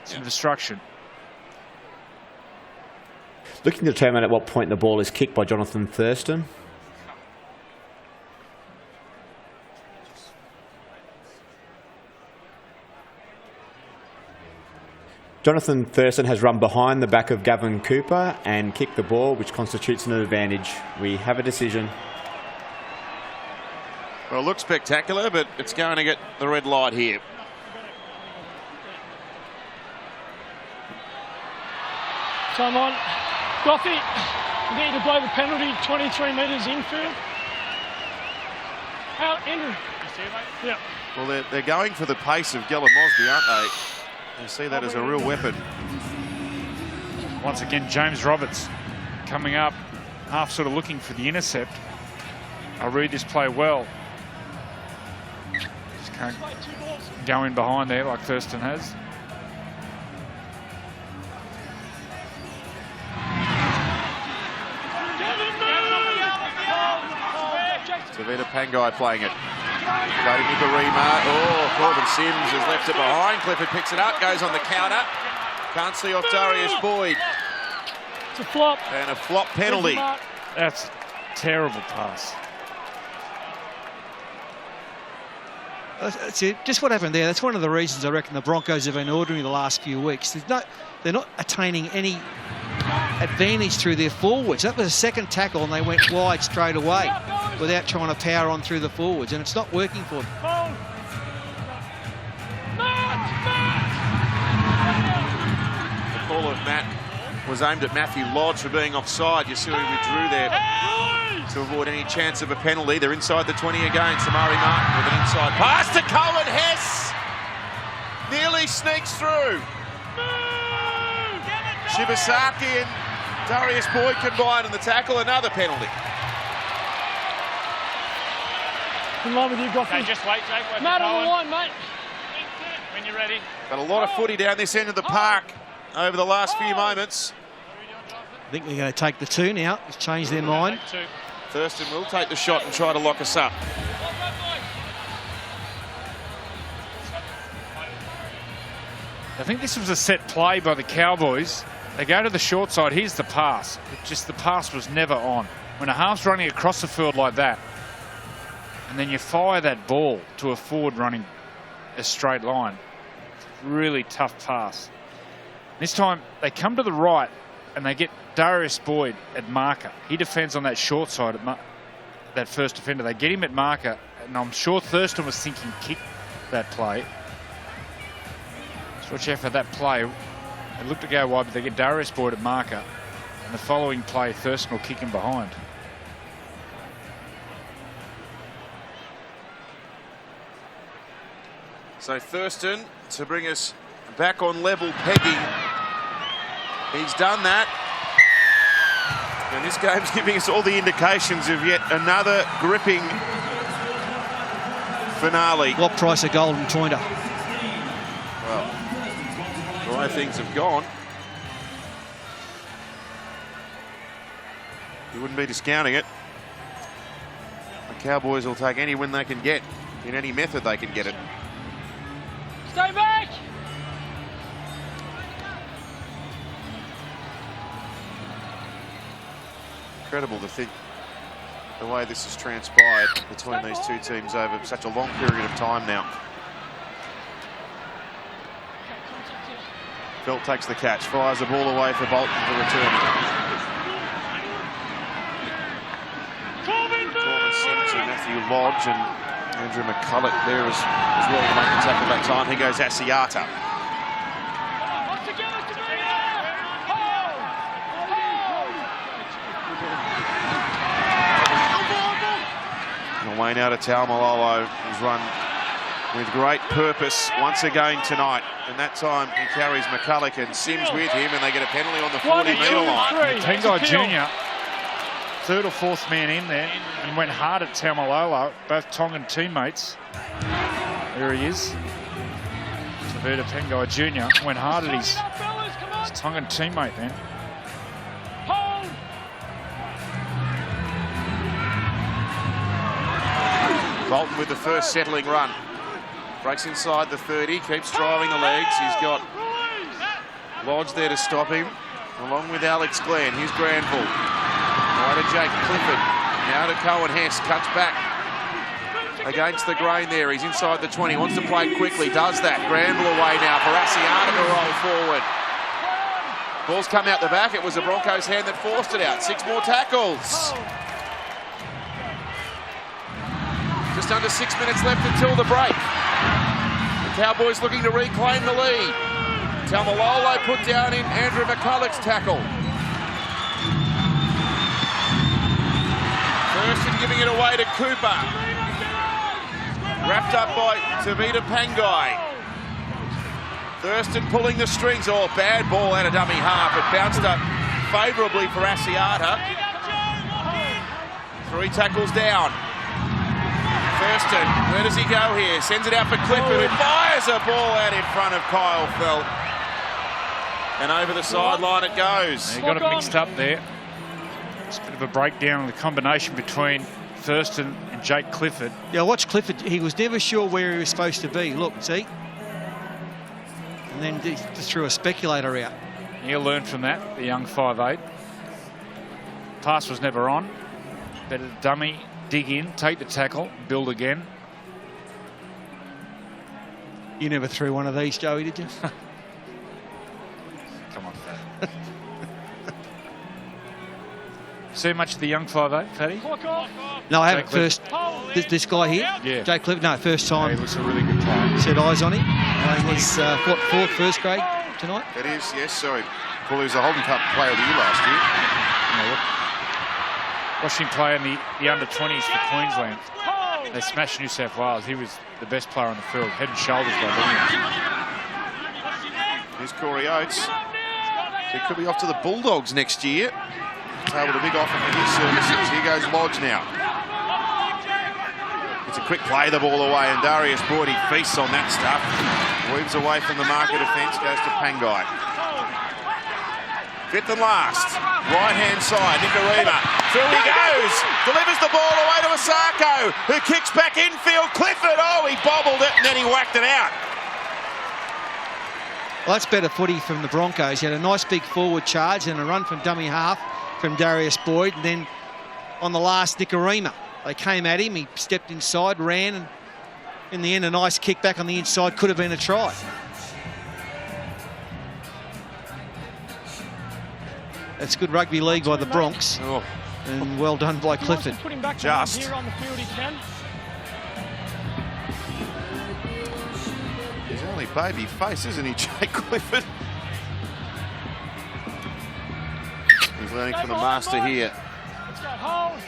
It's an obstruction. Looking to determine at what point the ball is kicked by Jonathan Thurston. Jonathan Thurston has run behind the back of Gavin Cooper and kicked the ball, which constitutes an advantage. We have a decision. Well, it looks spectacular, but it's going to get the red light here. Time on. Gothy, you need to blow the penalty, 23 metres infield. Out, Andrew. You see it, mate? Yeah. Well, they're going for the pace of Gillum Mosby, aren't they? You see that as a real weapon. Once again, James Roberts coming up, half sort of looking for the intercept. I read this play well. Just can't go in behind there like Thurston has. Tavita Pangai playing it. Floating into Rima. Oh, Corbin Sims has left it behind. Clifford picks it up, goes on the counter. Can't see off Darius Boyd. It's a flop. And a flop penalty. That's a terrible pass. That's it. Just what happened there. That's one of the reasons I reckon the Broncos have been ordering the last few weeks. They're not attaining any advantage through their forwards. That was a second tackle and they went wide straight away without trying to power on through the forwards, and it's not working for them. The call of Matt was aimed at Matthew Lodge for being offside. You see he withdrew there to avoid any chance of a penalty. They're inside the 20 again. Samari Martin with an inside pass to Cohen Hess. Nearly sneaks through. Shibasaki and Darius Boyd combined in the tackle. Another penalty. In line with you, Goffin. Okay, just wait, Jake. Matt on the line, mate. When you're ready. Got a lot of footy down this end of the park over the last few moments. I think they're going to take the 2 now. Just change their mind. Thurston will take the shot and try to lock us up. I think this was a set play by the Cowboys. They go to the short side. Here's the pass. The pass was never on. When a half's running across the field like that, and then you fire that ball to a forward running a straight line, really tough pass. This time they come to the right and they get Darius Boyd at marker. He defends on that short side at that first defender. They get him at marker, and I'm sure Thurston was thinking kick that play. So watch out for that play. They look to go wide, but they get Darius Boyd at marker, and the following play Thurston will kick him behind. So Thurston to bring us back on level pegging. He's done that. And this game's giving us all the indications of yet another gripping finale. What price a golden pointer? Well, the way things have gone, you wouldn't be discounting it. The Cowboys will take any win they can get in any method they can get it. Stay back! Incredible to think the way this has transpired between these two teams over such a long period of time now. Belt takes the catch, fires the ball away for Bolton to return it. Corbin Sims and Matthew Lodge and Andrew McCulloch there as well to make the tackle that time. He goes Asiata. Away now to Taumalolo, who's run with great purpose once again tonight. And that time he carries McCulloch and Sims with him, and they get a penalty on the 40-metre line. Tengai Jr., third or fourth man in there, and went hard at Taumalolo, both Tongan teammates. There he is. Tavita Tengai Jr. went hard at his Tongan teammate then. Bolton with the first settling run. Breaks inside the 30, keeps driving the legs. He's got Lodge there to stop him, along with Alex Glenn. Here's Granville. Right to Jake Clifford. Now to Cohen Hess. Cuts back against the grain there. He's inside the 20. Wants to play quickly. Does that. Granville away now for Asiata to roll forward. Ball's come out the back. It was the Broncos' hand that forced it out. 6 more tackles. Just under 6 minutes left until the break. The Cowboys looking to reclaim the lead. Taumalolo put down in Andrew McCulloch's tackle. Thurston giving it away to Cooper. Wrapped up by Tavita Pangai. Thurston pulling the strings. Oh, bad ball out of dummy half. It bounced up favourably for Asiata. 3 tackles down. Thurston, where does he go here? Sends it out for Clifford, who fires a ball out in front of Kyle Felt. And over the sideline it goes. He got it mixed up there. It's a bit of a breakdown in the combination between Thurston and Jake Clifford. Yeah, watch Clifford. He was never sure where he was supposed to be. Look, see? And then he just threw a speculator out. He'll learn from that, the young 5'8". Pass was never on. Better dummy. Dig in, take the tackle, build again. You never threw one of these, Joey, did you? Come on, Fatty. See much of the young 5'8", Fatty? No, I haven't. First, this guy here, yeah. Jake Cliff. No, first time. Yeah, he looks a really good player. Set eyes on him. He's fourth, first grade tonight. It is, yes. Sorry, Paul, he was a Holden Cup Player of the Year last year. Watched him play in the under-20s for Queensland. They smashed New South Wales. He was the best player on the field, head and shoulders by Williams. Here's Corey Oates. He could be off to the Bulldogs next year. Tabled a big offer for his services. Here goes Lodge now. It's a quick play, the ball away, and Darius Boyd, he feasts on that stuff. Weaves away from the marker defence, goes to Pangai. Fifth and last, right-hand side, Nicarima. Through he goes, delivers the ball away to Asako, who kicks back infield. Clifford, oh, he bobbled it and then he whacked it out. Well, that's better footy from the Broncos. He had a nice big forward charge and a run from dummy half from Darius Boyd. And then on the last, Nicarima. They came at him, he stepped inside, ran, and in the end, a nice kick back on the inside could have been a try. That's good rugby league by the Bronx. Oh. And well done by Clifford. Just. Here on the field he can. He's only baby face, isn't he, Jake Clifford? He's learning from the master here. Let's go, hold.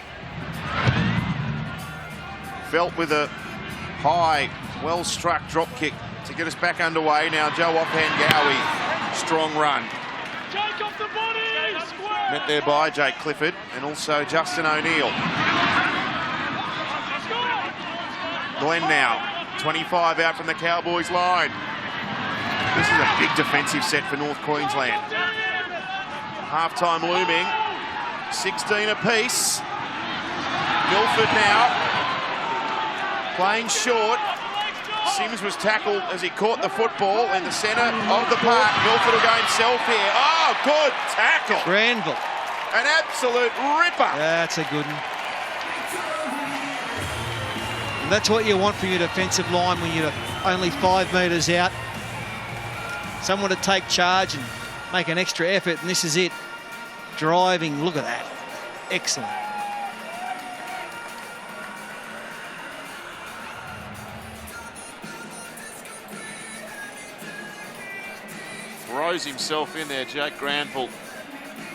Felt with a high, well-struck drop kick to get us back underway. Now Joe offhand Gowie, strong run. Jake off the body. Met there by Jake Clifford and also Justin O'Neill. Glenn now, 25 out from the Cowboys line. This is a big defensive set for North Queensland. Half-time looming, 16 apiece. Milford now, playing short. Sims was tackled as he caught the football in the centre of the park. Milford will go himself here. Oh, good tackle. Granville. An absolute ripper. That's a good one. And that's what you want from your defensive line when you're only 5 metres out. Someone to take charge and make an extra effort, and this is it. Driving, look at that. Excellent. Throws himself in there, Jake Granville.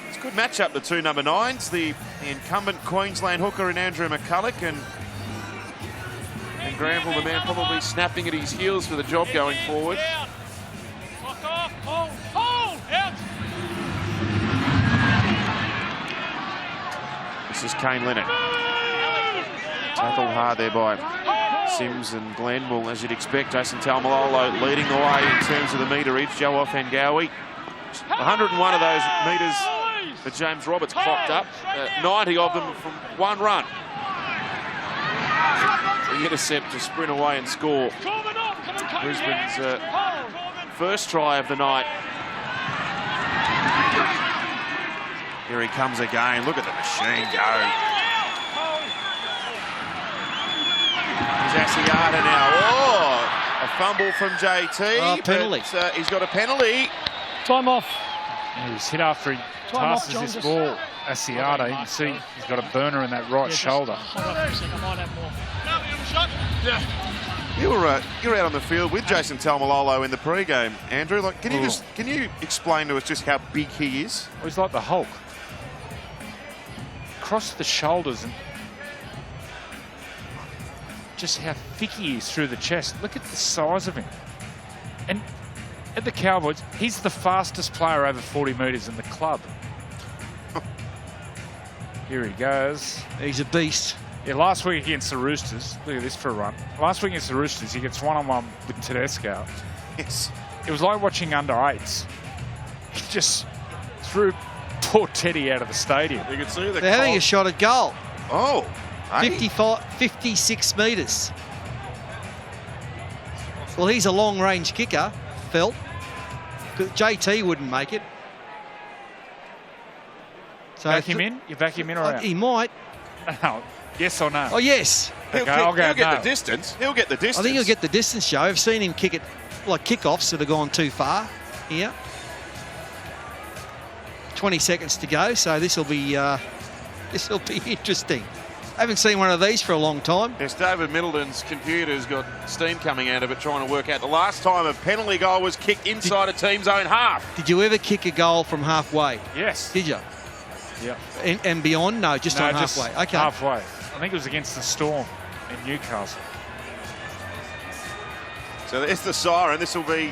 It's a good matchup, the two number 9s. The incumbent Queensland hooker in Andrew McCulloch and scramble, the man probably snapping at his heels for the job going forward. Lock off, hold, out. This is Kane Leonard. Tackled hard there by Sims and Glenn. Well, as you'd expect, Jason Taumalolo leading the way in terms of the meterage. Joe Offengawi, 101 of those metres that James Roberts clocked up, 90 of them from one run. The intercept to sprint away and score. Brisbane's first try of the night. Here he comes again. Look at the machine go. Here's Asiata now. Oh, a fumble from JT. Oh, penalty. But, he's got a penalty. Time off. He was hit after he Time off, passes John, this just- ball. Asiata, you can see he's got a burner in that right shoulder. Hold on for a second, I might have more. You were out on the field with Jason Taumalolo in the pre-game, Andrew. Like, can you explain to us just how big he is? Well, he's like the Hulk. Across the shoulders and just how thick he is through the chest. Look at the size of him. And at the Cowboys, he's the fastest player over 40 metres in the club. Here he goes. He's a beast. Yeah, last week against the Roosters, look at this for a run. Last week against the Roosters, he gets one-on-one with Tedesco. Yes. It was like watching under-8s. He just threw poor Teddy out of the stadium. You can see the They're having a shot at goal. Oh, hey. 56 metres. Well, he's a long-range kicker, Phil. JT wouldn't make it. So Back him in? You back him in or out? He might. No. Yes or no? Oh, yes. He'll I'll go get no. the distance. He'll get the distance. I think he'll get the distance, Joe. I've seen him kick it like kickoffs that have gone too far here. 20 seconds to go, so this will be interesting. I haven't seen one of these for a long time. Yes, David Middleton's computer's got steam coming out of it trying to work out the last time a penalty goal was kicked inside a team's own half. Did you ever kick a goal from halfway? Yes. Did you? Yeah. And beyond? No, just on just halfway. Okay. halfway. I think it was against the Storm in Newcastle. So there's the siren. This will be,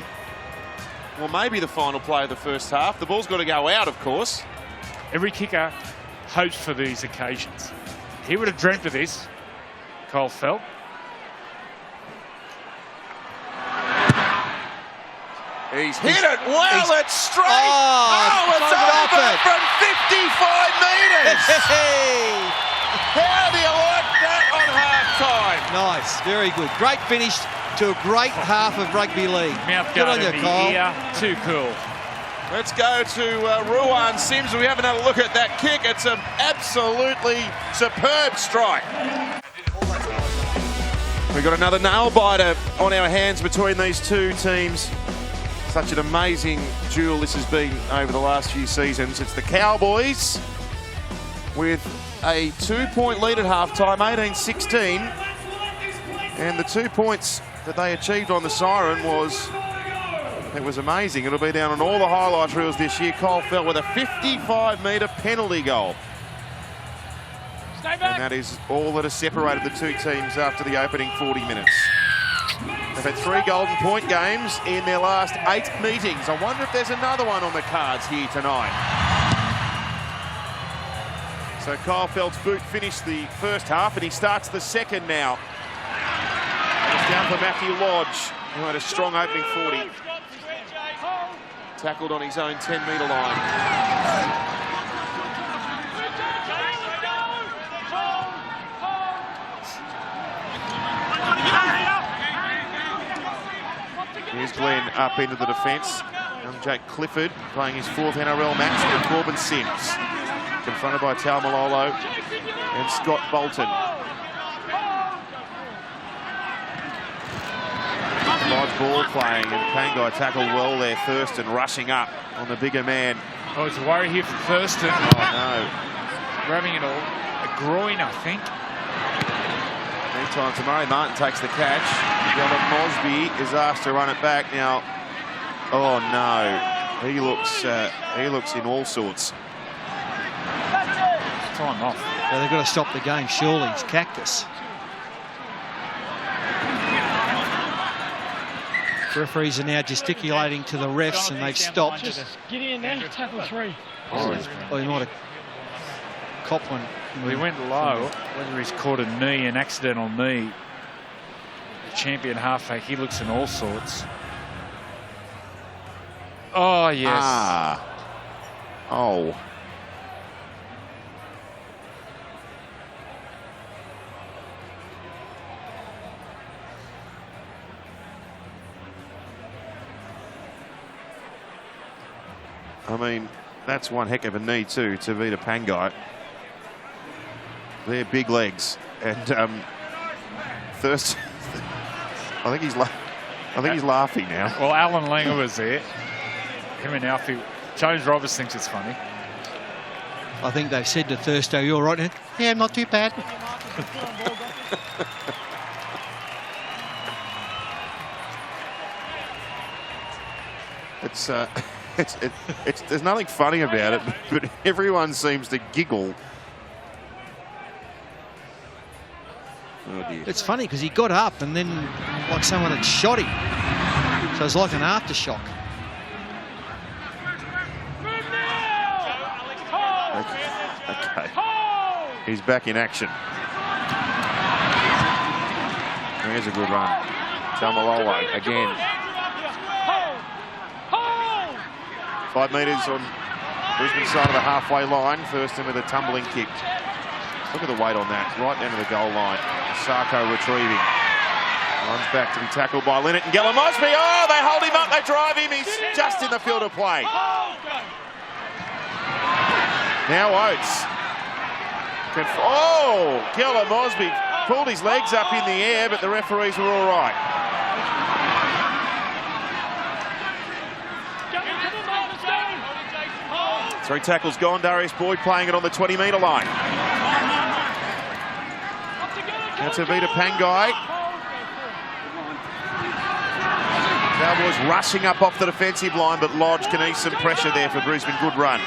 well, maybe the final play of the first half. The ball's got to go out, of course. Every kicker hopes for these occasions. He would have dreamt of this, Cole Felt. He's hit it well. It's straight. Oh, it's stop over it. from 55 metres. Hey! How do you like that on half-time? Nice, very good. Great finish to a great half of rugby league. Mouth Good guard on you, in the Kyle. ear. Too cool. Let's go to Ruan Sims. We have another look at that kick. It's an absolutely superb strike. We've got another nail-biter on our hands between these two teams. Such an amazing duel this has been over the last few seasons. It's the Cowboys with a 2-point lead at halftime, 18-16. And the 2 points that they achieved on the siren was amazing. It'll be down on all the highlight reels this year. Cole Felt with a 55-metre penalty goal. Stay back. And that is all that has separated the two teams after the opening 40 minutes. They've had 3 golden point games in their last 8 meetings. I wonder if there's another one on the cards here tonight. So Kyle Felt's boot finished the first half and he starts the second now. It's down for Matthew Lodge, who had a strong opening 40. Tackled on his own 10-metre line. Here's Glenn up into the defence. Young Jake Clifford playing his 4th NRL match with Corbin Sims. Confronted by Taumalolo and Scott Bolton. Lodge ball playing and Pangai tackled well there. Thurston rushing up on the bigger man. Oh, it's a worry here for Thurston. Oh no. Grabbing it all. A groin, I think. Meantime, Tamari Martin takes the catch. Dylan Mosby is asked to run it back now. Oh no, he looks in all sorts. Time off. Yeah, they've got to stop the game, surely. It's Cactus. Referees are now gesticulating to the refs and they've stopped. Just get in there, tackle 3. Oh, he might have copped one. Well, he went low. Whether he's caught a knee, an accidental knee. The champion halfback, he looks in all sorts. Oh, yes. Ah. Oh. I mean, that's one heck of a knee too, to Vita Pangai. They're big legs, and Thurston. I think he's laughing now. Well, Alan Langer was there. Him and Alfie. James Roberts thinks it's funny. I think they've said to Thurston, "You all right now?" "Yeah, not too bad." There's nothing funny about it, but everyone seems to giggle. Oh dear. It's funny because he got up and then like someone had shot him. So it's like an aftershock. Okay. He's back in action. Here's a good run. Tamalolo again. 5 metres on Brisbane side of the halfway line. Thurston with a tumbling kick. Look at the weight on that. Right down to the goal line. Sarko retrieving. Runs back to be tackled by Linnett and Gella Mosby. Oh, they hold him up. They drive him. He's just in the field of play. Now Oates. Oh, Gella Mosby pulled his legs up in the air, but the referees were all right. Three tackles gone. Darius Boyd playing it on the 20-metre line. Now to Vita Pangai. Cowboys rushing up off the defensive line, but Lodge can ease some pressure there for Brisbane. Good run.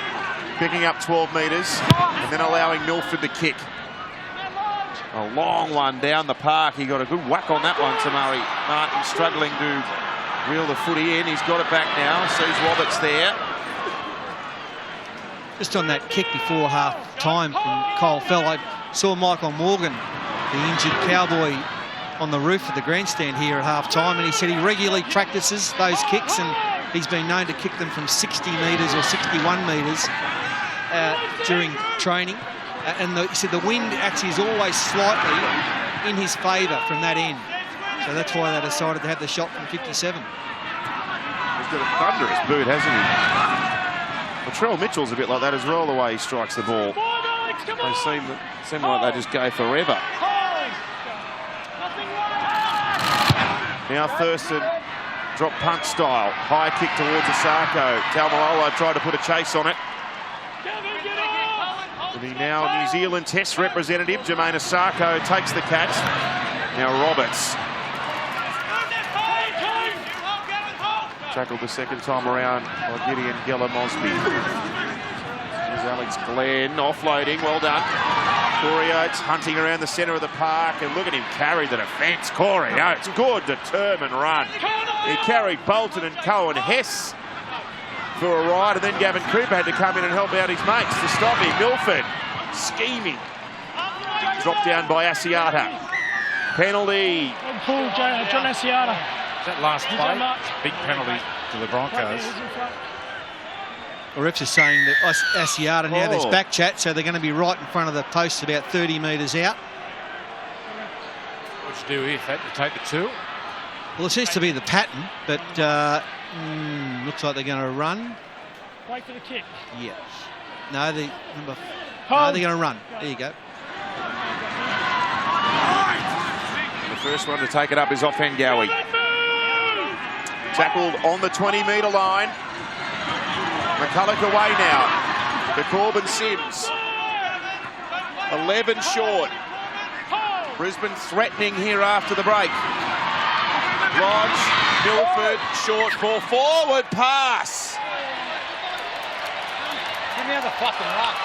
Picking up 12 metres and then allowing Milford to kick. A long one down the park. He got a good whack on that one to Murray. Martin struggling to reel the footy in. He's got it back now. Sees Roberts there. Just on that kick before half-time from Cole Fell, I saw Michael Morgan, the injured Cowboy, on the roof of the grandstand here at half-time, and he said he regularly practices those kicks and he's been known to kick them from 60 metres or 61 metres during training. He said the wind actually is always slightly in his favour from that end. So that's why they decided to have the shot from 57. He's got a thunderous boot, hasn't he? Latrell Mitchell's a bit like that as well, the way he strikes the ball. They seem like they just go forever. Now Thurston, drop punt style, high kick towards Asako. Taumalola tried to put a chase on it. The now New Zealand Test representative, Jermaine Asako, takes the catch. Now Roberts. Tackled the second time around by Gideon Gella Mosby. There's Alex Glenn offloading, well done. Corey Oates hunting around the centre of the park, and look at him carry the defence. Corey Oates, good determined run. He carried Bolton and Cohen Hess for a ride, and then Gavin Cooper had to come in and help out his mates to stop him. Milford scheming. Dropped down by Asiata. Penalty. Pull John Asiata. That last play, big penalty to the Broncos. The refs are saying that Asiata now there's back chat, so they're going to be right in front of the post about 30 metres out. What'd you do if that to take the two? Well, it seems to be the pattern, but looks like they're going to run. Wait for the kick. Yes. No, they're going to run. There you go. The first one to take it up is Offengawi. Tackled on the 20-metre line. McCulloch away now to Corbin Sims. 11 short. Brisbane threatening here after the break. Lodge, Milford, short ball, forward pass. Give me the fucking rock.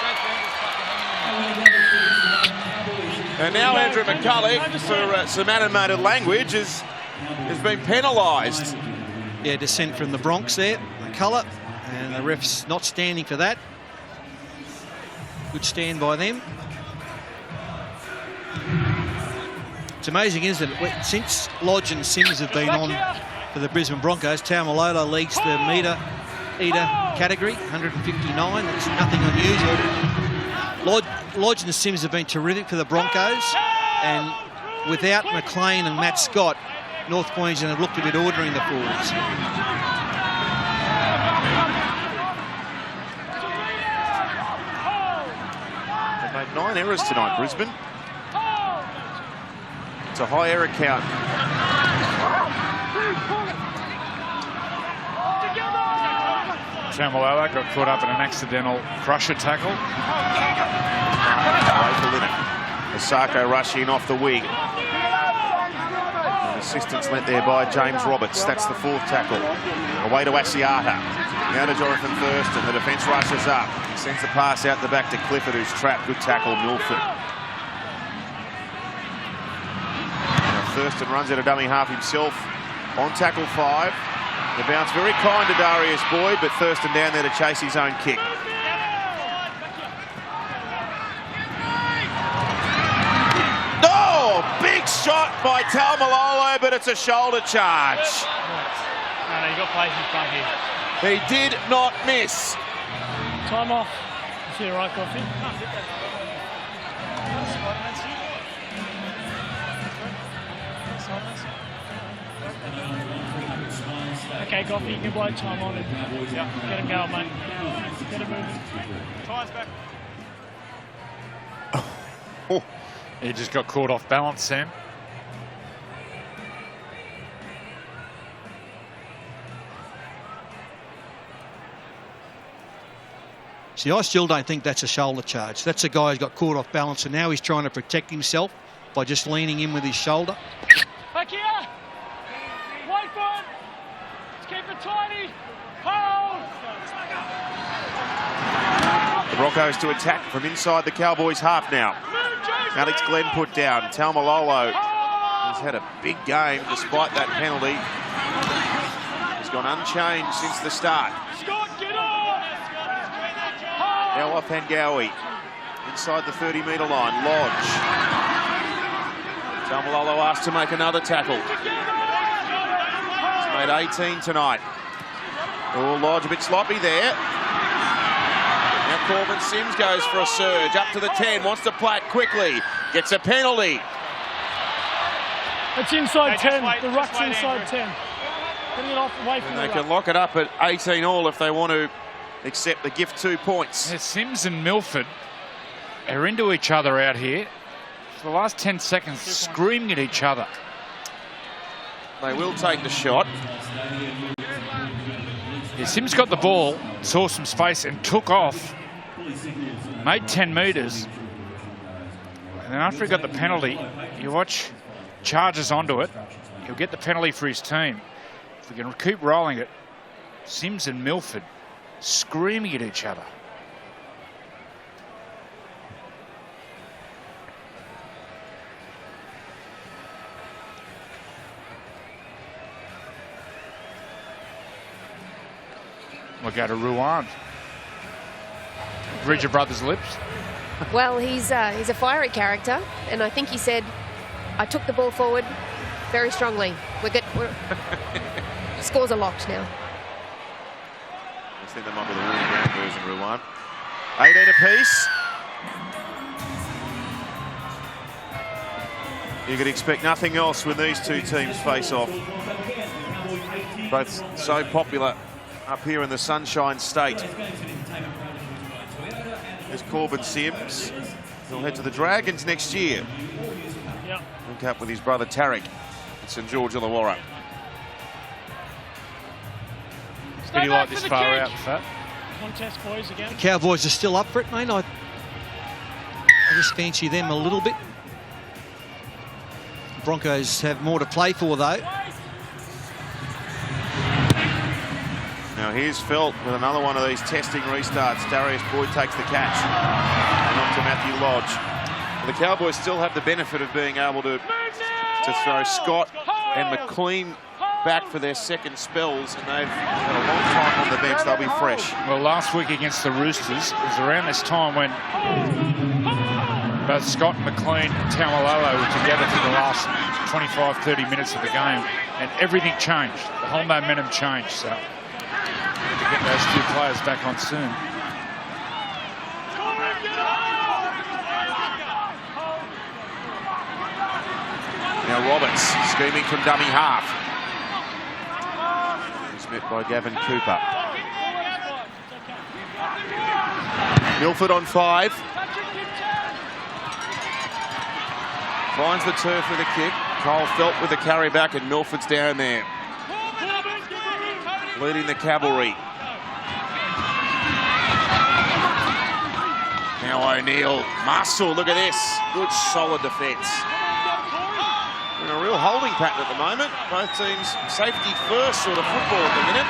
And now Andrew McCulloch, for some animated language, has been penalised. Yeah, descent from the Bronx there, the colour, and the ref's not standing for that. Good stand by them. It's amazing, isn't it? Since Lodge and Sims have been on for the Brisbane Broncos, Taumalolo leads the metre eater category, 159. That's nothing unusual. Lodge and Sims have been terrific for the Broncos, and without Mcqueen and Matt Scott, North Queensland have looked a bit ordinary in the forwards. They've made 9 errors tonight, Brisbane. It's a high error count. Taumalolo got caught up in an accidental crusher tackle. Osako rushing off the wing. And assistance lent there by James Roberts. That's the 4th tackle. Away to Asiata. Now to Jonathan Thurston. The defence rushes up. He sends the pass out the back to Clifford, who's trapped. Good tackle, Milford. Now Thurston runs out of dummy half himself on tackle 5. The bounce very kind to Darius Boyd, but Thurston down there to chase his own kick. Oh, big shot by Taumalolo, but it's a shoulder charge. No, you got place in front here. He did not miss. Time off. You see the right coffee? Okay, Coffee, you can blow time on it. Get him going, mate. Get him moving. Time's back. Oh, he just got caught off balance, Sam. See, I still don't think that's a shoulder charge. That's a guy who's got caught off balance, and now he's trying to protect himself by just leaning in with his shoulder. Back here! Wait for it! Let's keep it tidy! Hold! The Broncos to attack from inside the Cowboys half now. Alex Glenn put down. Taumalolo has had a big game despite that penalty. He's gone unchanged since the start. Now off Pangawi. Inside the 30-metre line. Lodge. Taumalolo asked to make another tackle. He's made 18 tonight. Oh, Lodge a bit sloppy there. Now Corbin Sims goes for a surge. Up to the 10. Wants to play it quickly. Gets a penalty. It's inside 10. The ruck's inside 10. Getting it off away from the ruck. They can lock it up at 18 all if they want to accept the gift 2 points. Yeah, Sims and Milford are into each other out here. For the last 10 seconds, screaming at each other. They will take the shot. Yeah, Sims got the ball, saw some space and took off. Made 10 metres. And then after he got the penalty, you watch, charges onto it. He'll get the penalty for his team. If we can keep rolling it, Sims and Milford screaming at each other. We'll go to Ruan. Read your brother's lips. Well, he's a fiery character, and I think he said, I took the ball forward very strongly. Scores are locked now. I think they might be the Warren Brown version, Ruan. 18 apiece. You could expect nothing else when these two teams face off. Both so popular up here in the Sunshine State. There's Corbin Sims. He'll head to the Dragons next year. Yep. Link up with his brother Tarek at St George Illawarra. Did he like this far out with that? Contest, boys, again. The Cowboys are still up for it, mate. I just fancy them a little bit. The Broncos have more to play for, though. Now here's Felt with another one of these testing restarts. Darius Boyd takes the catch. And on to Matthew Lodge. The Cowboys still have the benefit of being able to throw Scott and Mcqueen back for their second spells, and they've had a long time on the bench. They'll be fresh. Well, last week against the Roosters, it was around this time when both Scott and Mcqueen and Taumalolo were together for the last 25, 30 minutes of the game, and everything changed. The whole momentum changed, so to get those two players back on soon. Now Roberts scheming from dummy half. He's met by Gavin Cooper. Milford on 5. Finds the turf with a kick. Cole Felt with a carry back, and Milford's down there. Leading the cavalry. Now O'Neill. Muscle, look at this. Good solid defence. In a real holding pattern at the moment. Both teams safety first sort of football at the minute.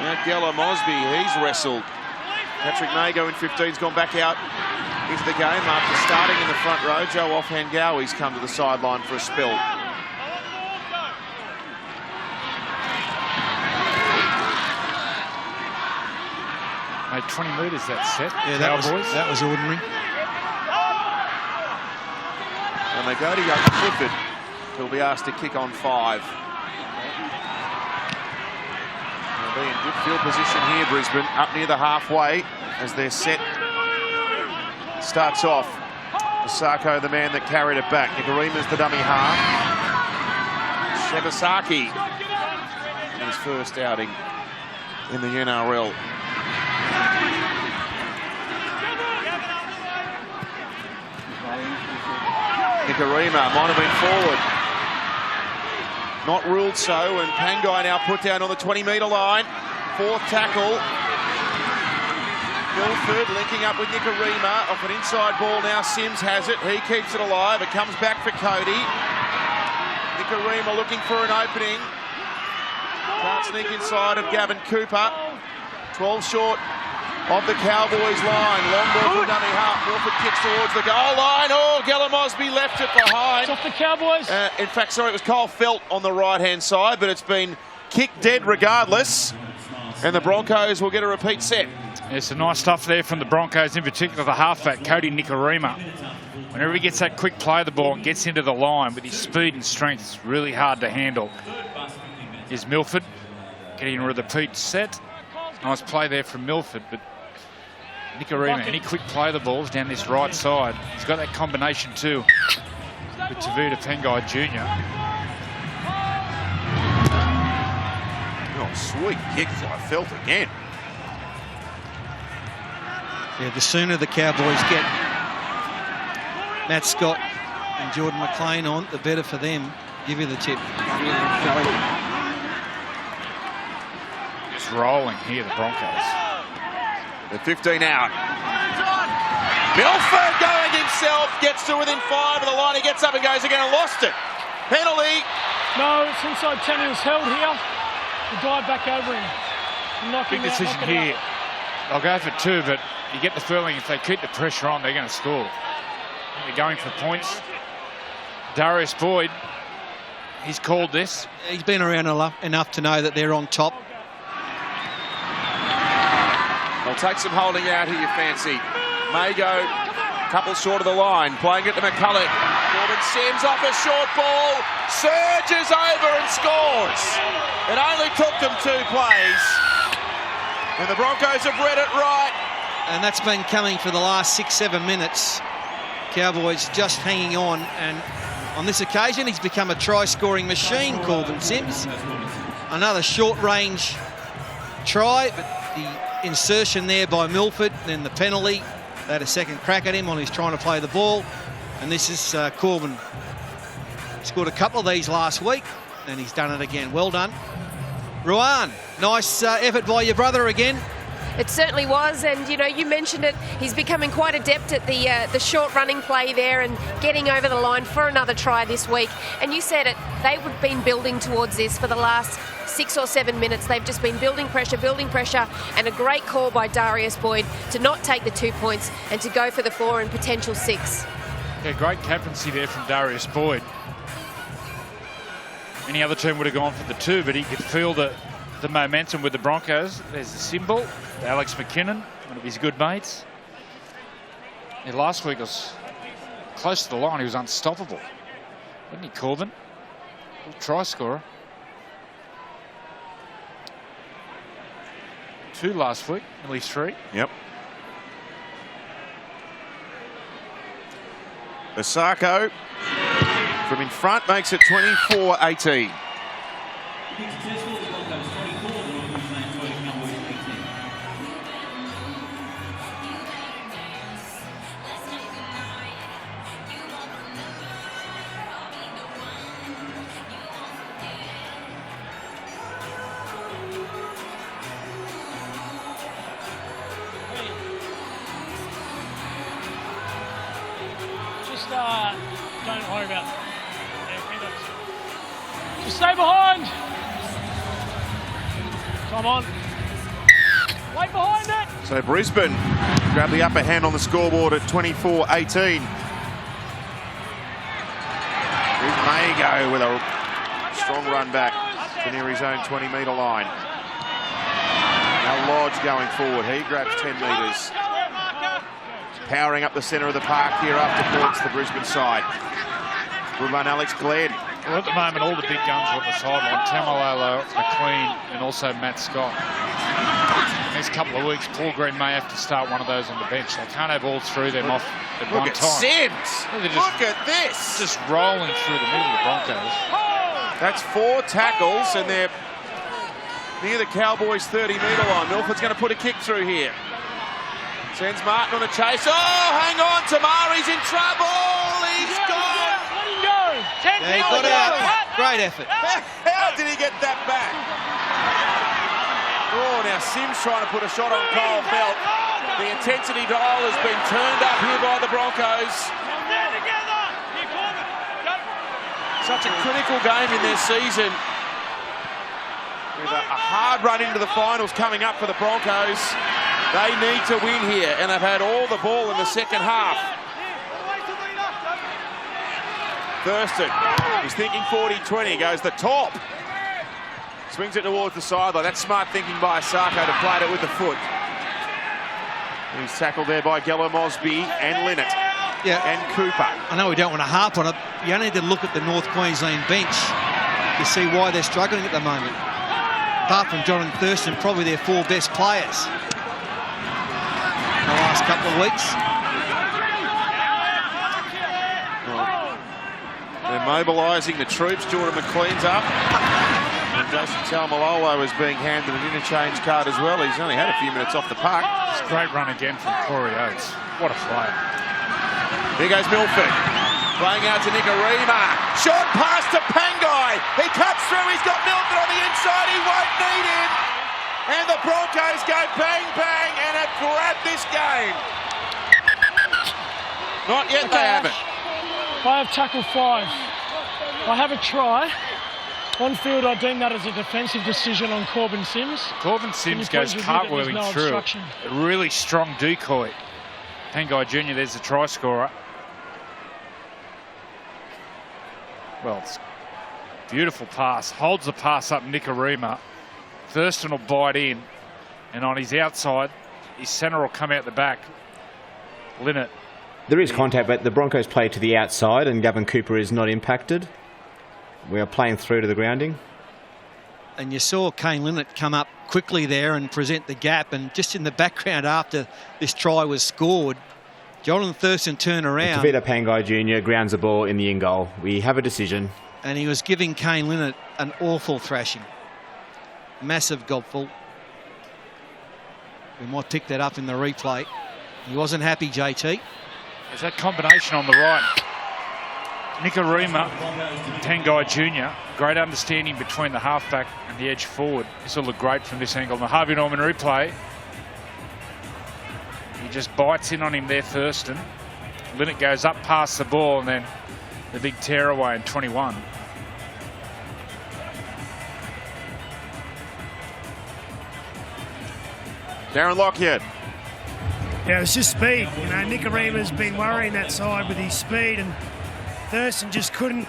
Now Geller Mosby, he's wrestled. Patrick Nago in 15's gone back out into the game after starting in the front row. Joe Offhangowie's come to the sideline for a spell. Made 20 metres that set. Yeah, that was ordinary. And they go to young Clifford, who'll be asked to kick on 5. They'll be in good field position here, Brisbane, up near the halfway as their set starts off. Osako, the man that carried it back. Nikorima's the dummy half. Shibasaki, his first outing in the NRL. Nikorima might have been forward. Not ruled so, and Pangai now put down on the 20-metre line. 4th tackle. Milford linking up with Nikorima off an inside ball now. Sims has it. He keeps it alive. It comes back for Cody. Nikorima looking for an opening. Can't sneak inside of Gavin Cooper. 12 short of the Cowboys line. Long ball from dummy half. Milford kicks towards the goal line. Oh, Geller Mosby left it behind. It's off the Cowboys. In fact, sorry, it was Cole Felt on the right-hand side, but it's been kicked dead regardless. And the Broncos will get a repeat set. There's some nice stuff there from the Broncos, in particular the halfback, Cody Nikorima. Whenever he gets that quick play of the ball and gets into the line with his speed and strength, it's really hard to handle. Here's Milford getting a repeat set. Nice play there from Milford, but Nikorima, any quick play of the balls down this right side. He's got that combination too with Tavuta Pengai Jr. Oh, sweet kick by Felt again. Yeah, the sooner the Cowboys get Matt Scott and Jordan McLean on, the better for them. Give you the tip. Just rolling here, the Broncos. The 15 out. Milford going himself, gets to within 5 of the line. He gets up and goes again and lost it. Penalty. No, it's inside 10. He was held here. The guy back over him. Big decision here. They'll go for 2, but you get the feeling if they keep the pressure on, they're going to score. They're going for points. Darius Boyd, he's called this. He's been around enough to know that they're on top. They'll take some holding out here, you fancy. Mago, couple short of the line, playing it to McCulloch. Corbin Sims off a short ball, surges over and scores. It only took them 2 plays. And the Broncos have read it right. And that's been coming for the last 6-7 minutes. Cowboys just hanging on, and on this occasion he's become a try-scoring machine, Corbin Sims. Another short-range try, but the insertion there by Milford, then the penalty. They had a second crack at him on his trying to play the ball, and this is Corbin. Scored a couple of these last week, and he's done it again. Well done. Ruan, nice effort by your brother again. It certainly was, and you know, you mentioned it, he's becoming quite adept at the short running play there and getting over the line for another try this week. And you said it, they've been building towards this for the last 6 or 7 minutes. They've just been building pressure, and a great call by Darius Boyd to not take the 2 points and to go for the 4 and potential 6. Yeah, great captaincy there from Darius Boyd. Any other team would have gone for the 2, but he could feel the momentum with the Broncos. There's the symbol, Alex McKinnon, one of his good mates. And last week was close to the line. He was unstoppable, wasn't he, Corbin? Little try scorer. 2 last week, at least 3. Yep. Osako from in front makes it 24-18. Don't worry about it. Just stay behind. Come on. Wait behind it. So Brisbane grab the upper hand on the scoreboard at 24-18. Here's Mago with a strong run back to near his own 20-metre line. Now Lodge going forward. He grabs 10 metres. Powering up the centre of the park here after points the Brisbane side. Good run, Alex Glenn. Well, at the moment, all the big guns are on the sideline. Tamalolo, Mcqueen, and also Matt Scott. Next couple of weeks, Paul Green may have to start one of those on the bench. They can't have all 3 of them off at one time. Sims! Look at this! Just rolling through the middle of the Broncos. That's 4 tackles, and they're near the Cowboys' 30-metre line. Milford's going to put a kick through here. Sends Martin on a chase. Oh, hang on, Tamari's in trouble. He's gone. Let him go. Yeah, he got out. Great effort. How did he get that back? Oh, now Sims trying to put a shot on Kyle Belt. The intensity dial has been turned up here by the Broncos. Such a critical game in their season. With a hard run into the finals coming up for the Broncos. They need to win here, and they've had all the ball in the second half. Thurston, he's thinking 40-20, goes the top. Swings it towards the sideline. That's smart thinking by Osako to play it with the foot. And he's tackled there by Gello Mosby and Linnett. Yeah. And Cooper. I know we don't want to harp on it. You only need to look at the North Queensland bench to see why they're struggling at the moment. Apart from Jonathan Thurston, probably their 4 best players the last couple of weeks. Well, they're mobilising the troops. Jordan McQueen's up. And Jason Taumalolo is being handed an interchange card as well. He's only had a few minutes off the park. It's a great run again from Corey Oates. What a player. Here goes Milford. Playing out to Nicarima. Short pass to Pangai. He cuts through. He's got Milford on the inside. He won't need him. And the Broncos go bang, bang, and have grabbed this game. Not yet, they haven't. I have tackle 5. I have a try. On field, I deem that as a defensive decision on Corbin Sims. Corbin Sims goes cartwheeling through. A really strong decoy. Pangai Jr., there's the try scorer. Well, it's a beautiful pass. Holds the pass up Nicarima. Thurston will bite in, and on his outside, his centre will come out the back. Linnett. There is contact, but the Broncos play to the outside, and Gavin Cooper is not impacted. We are playing through to the grounding. And you saw Kane Linnett come up quickly there and present the gap, and just in the background after this try was scored, Jonathan Thurston turned around. Tavita Pangai Jr. grounds the ball in the in goal. We have a decision. And he was giving Kane Linnett an awful thrashing. Massive gobful. We might pick that up in the replay. He wasn't happy, JT. There's that combination on the right. Nicarima, Pangai Jr. Great understanding between the halfback and the edge forward. This will look great from this angle. The Harvey Norman replay. He just bites in on him there, Thurston. Linnett goes up past the ball, and then the big tearaway in 21. Darren Lockyer. Yeah, it's just speed. You know, Nicarima's been worrying that side with his speed, and Thurston just couldn't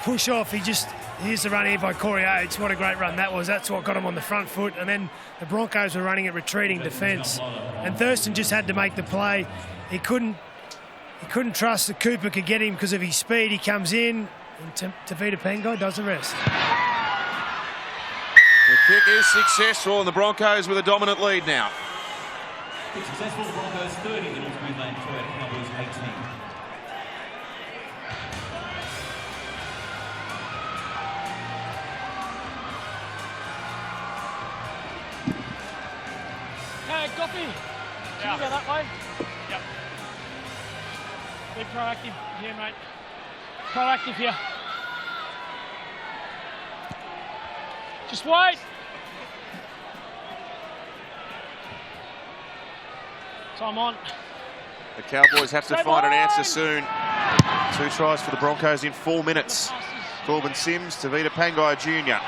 push off. He just Here's the run here by Corey Oates. What a great run that was. That's what got him on the front foot. And then the Broncos were running at retreating defence. And Thurston just had to make the play. He couldn't trust that Cooper could get him because of his speed. He comes in, and Tavita Pangai does the rest. The kick is successful, and the Broncos with a dominant lead now. Successful, the Broncos 30, the North Queensland Cowboys 18. Hey, Goffy, can you go that way? Yep. Be proactive here, mate. Proactive here. Just wait. Time on. The Cowboys have to find an answer soon. 2 tries for the Broncos in 4 minutes. Corbin Sims, Tavita Pangai Jr.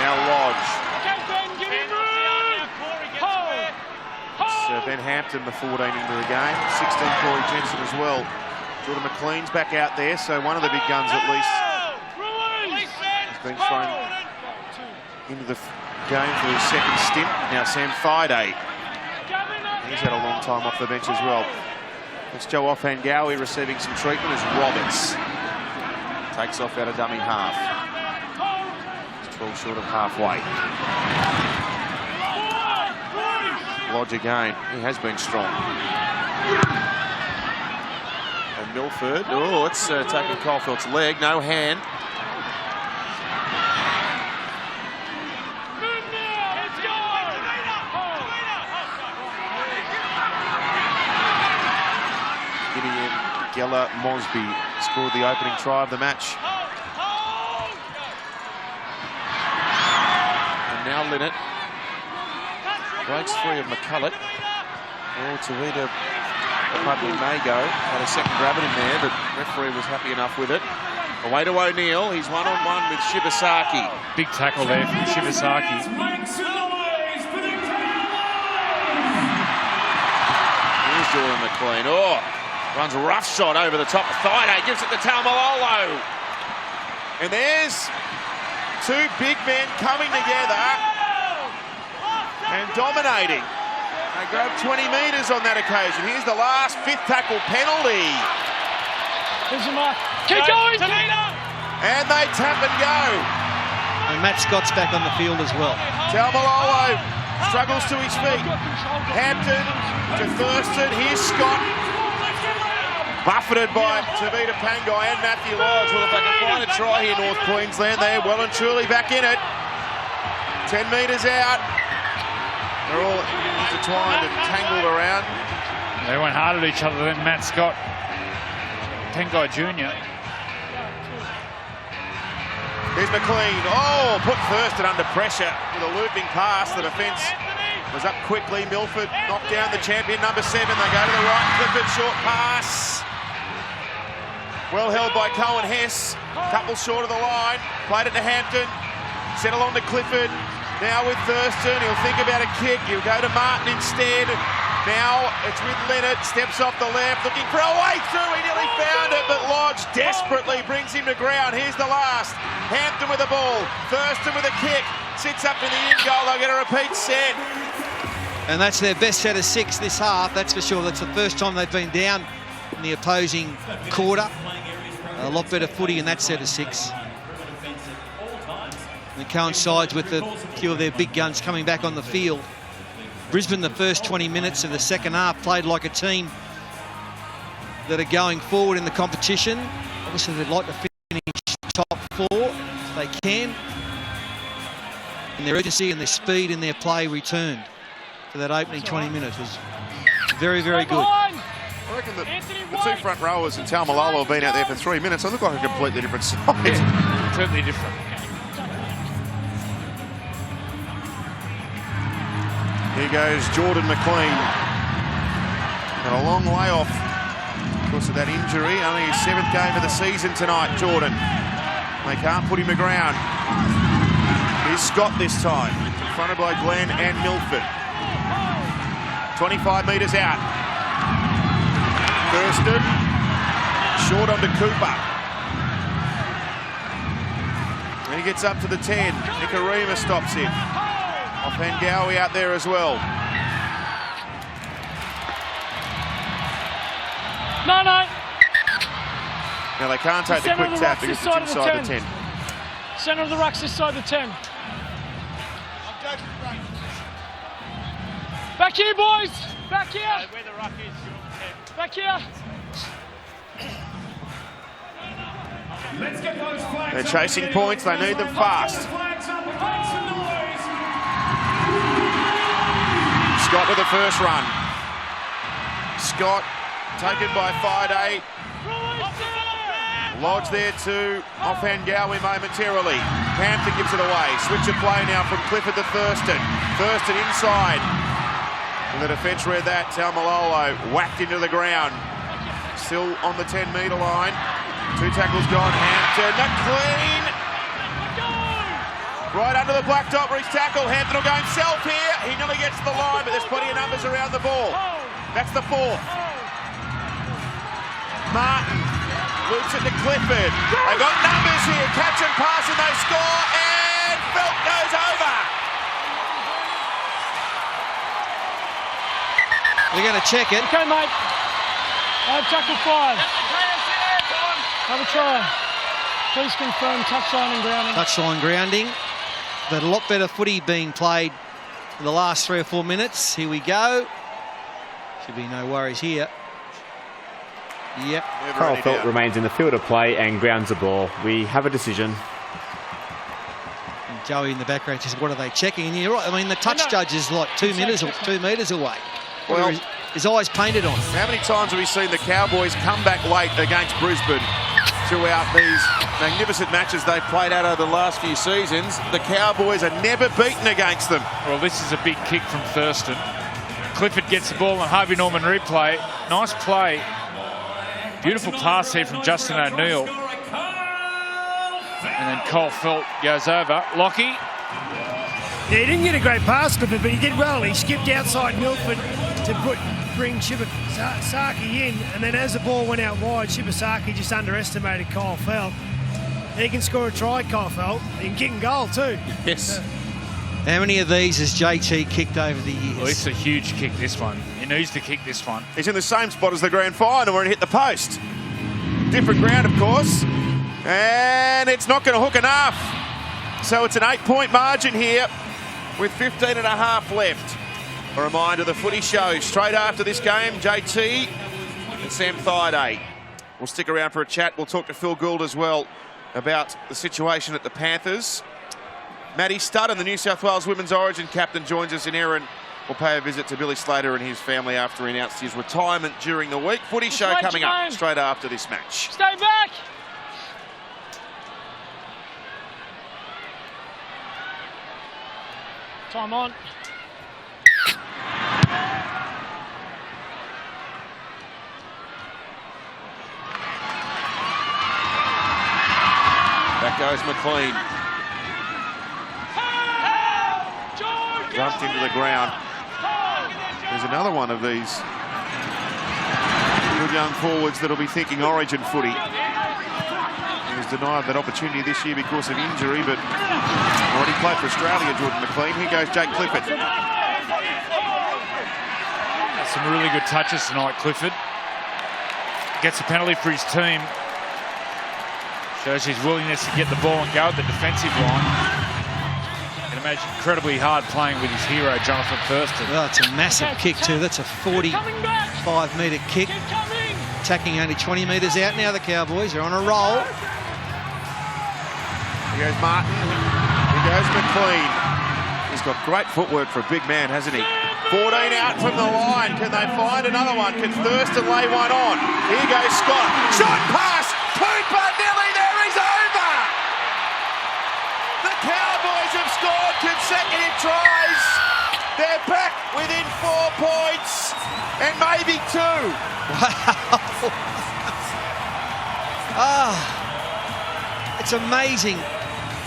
Now Lodge. Okay, Ben, give him room. It's Ben Hampton, the 14 into the game. 16, Corey Jensen as well. Jordan Mcqueen's back out there, so one of the big guns at least has been thrown into the game for his second stint. Now Sam Thaiday. He's had a long time off the bench as well. It's Joe Offhangawi receiving some treatment as Roberts takes off out of dummy half. It's 12 short of halfway. Lodge again. He has been strong. And Milford. Oh, it's taking Caulfield's leg. No hand. Geller Mosby scored the opening try of the match. And now Linnett breaks free of McCulloch. Oh, Tavita probably may go. Had a second grab it in there, but the referee was happy enough with it. Away to O'Neill. He's one-on-one with Shibasaki. Big tackle there from Shibasaki. Here's Jordan Mcqueen. Oh! Runs a rough shot over the top of Thaiday, gives it to Taumalolo. And there's 2 big men coming together and dominating. They grabbed 20 metres on that occasion. Here's the last 5th tackle penalty. Here's your mark. Keep going! And they tap and go. And Matt Scott's back on the field as well. Taumalolo struggles to his feet. Hampton to Thurston. Here's Scott. Buffeted by Tavita Pangai and Matthew Lodge. Well, if they can find a try here, North Queensland, they're well and truly back in it. 10 metres out. They're all intertwined and tangled around. They went hard at each other then, Matt Scott. Pangai Jr. Here's Mcqueen. Oh, put Thurston under pressure with a looping pass. The defence was up quickly. Milford knocked down the champion, number 7. They go to the right. Clifford, short pass. Well held by Cohen Hess. Couple short of the line. Played it to Hampton. Settle on to Clifford. Now with Thurston. He'll think about a kick. He'll go to Martin instead. Now it's with Leonard. Steps off the left. Looking for a way through. He nearly found it, but Lodge desperately brings him to ground. Here's the last. Hampton with the ball. Thurston with a kick. Sits up in the in goal. They'll get a repeat set. And that's their best set of 6 this half, that's for sure. That's the first time they've been down in the opposing quarter. A lot better footy in that set of 6. And it coincides with a few of their big guns coming back on the field. Brisbane, the first 20 minutes of the second half, played like a team that are going forward in the competition. Obviously, they'd like to finish top 4 if they can. And their urgency and their speed and their play returned for that opening 20 minutes was very, very good. I reckon the 2 front rowers and Taumalolo have been out there for 3 minutes. They look like a completely different side. Yeah, totally different. Here goes Jordan Mcqueen. And a long way off because of that injury. Only his 7th game of the season tonight, Jordan. They can't put him aground. Here's Scott this time. Confronted by Glenn and Milford. 25 metres out. Thurston, short onto Cooper. gets up to the 10. Nikarima stops him. Offengawi out there as well. No. Now they can't take the quick tap because it's inside the 10. Centre of the ruck's this side of the 10. Back here, boys. Back here. Where the ruck is, you're on the 10. Back here. They're chasing points. They need them fast. Scott with the first run. Scott taken by Friday. Lodge there to Offengawi momentarily. Hampton gives it away. Switch of play now from Clifford to Thurston. Thurston inside. And the defence read that. Taumalolo whacked into the ground. Still on the 10-metre line. 2 tackles gone. Hampton. Mcqueen. Right under the blacktop for his tackle. Hampton will go himself here. He nearly gets to the line, but there's plenty of numbers around the ball. That's the 4th. Martin loops it to Clifford. They've got numbers here. Catch and pass and they score. And Felt goes over. They're going to check it. Okay, mate. Tackle 5. Have a try. Please confirm touchline and grounding. Touchline grounding. But a lot better footy being played in the last 3 or 4 minutes. Here we go. Should be no worries here. Yep. Carl Felt remains in the field of play and grounds the ball. We have a decision. And Joey in the background says, what are they checking? And you're right. I mean, the touch judge is like 2 metres away. Well, his eyes painted on. How many times have we seen the Cowboys come back late against Brisbane throughout these magnificent matches they've played out over the last few seasons? The Cowboys are never beaten against them. Well, this is a big kick from Thurston. Clifford gets the ball on Harvey Norman replay. Nice play. Beautiful pass here from Justin O'Neill. And then Cole Felt goes over. Lockie. Yeah, he didn't get a great pass, Clifford, but he did well. He skipped outside Milford to bring Shibasaki in, and then as the ball went out wide, Shibasaki just underestimated Kyle Felt. He can score a try, Kyle Felt. He can kick and goal too. Yes. How many of these has JT kicked over the years? Well, it's a huge kick, this one. He needs to kick this one. He's in the same spot as the grand final where it hit the post. Different ground, of course. And it's not going to hook enough. So it's an 8-point margin here with 15 and a half left. A reminder, the footy show straight after this game, JT and Sam Thaiday. We'll stick around for a chat. We'll talk to Phil Gould as well about the situation at the Panthers. Matty Studden, the New South Wales Women's Origin captain, joins us in Erin. We'll pay a visit to Billy Slater and his family after he announced his retirement during the week. Footy show coming up straight after this match. Stay back. Time on. Back goes Mcqueen. Jumped into the ground. There's another one of these good young forwards that'll be thinking Origin footy. He was denied that opportunity this year because of injury, but already played for Australia, Jordan Mcqueen. Here goes Jake Clifford. Some really good touches tonight, Clifford. Gets a penalty for his team. Shows his willingness to get the ball and go at the defensive line. You can imagine incredibly hard playing with his hero, Jonathan Thurston. Well, it's a massive kick too. That's a 45-metre kick. Attacking only 20 metres out now, the Cowboys are on a roll. Here goes Martin. Here goes Mcqueen. He's got great footwork for a big man, hasn't he? 14 out from the line. Can they find another one? Can Thurston lay one on? Here goes Scott. Shot pass. Cooper nearly there. He's over. The Cowboys have scored consecutive tries. They're back within 4 points and maybe 2. Wow. It's amazing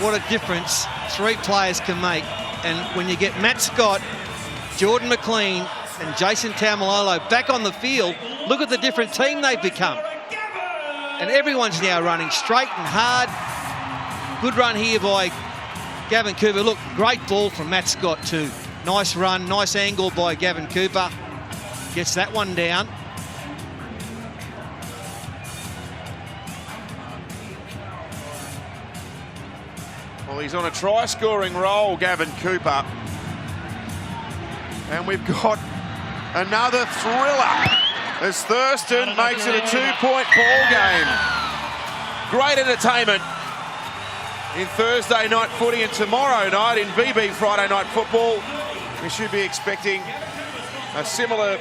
what a difference 3 players can make. And when you get Matt Scott, Jordan Mcqueen and Jason Taumalolo back on the field, look at the different team they've become. And everyone's now running straight and hard. Good run here by Gavin Cooper. Look, great ball from Matt Scott too. Nice run, nice angle by Gavin Cooper. Gets that one down. Well, he's on a try-scoring roll, Gavin Cooper. And we've got another thriller as Thurston makes it a 2-point ball game. Great entertainment in Thursday night footy, and tomorrow night in VB Friday night football, we should be expecting a similar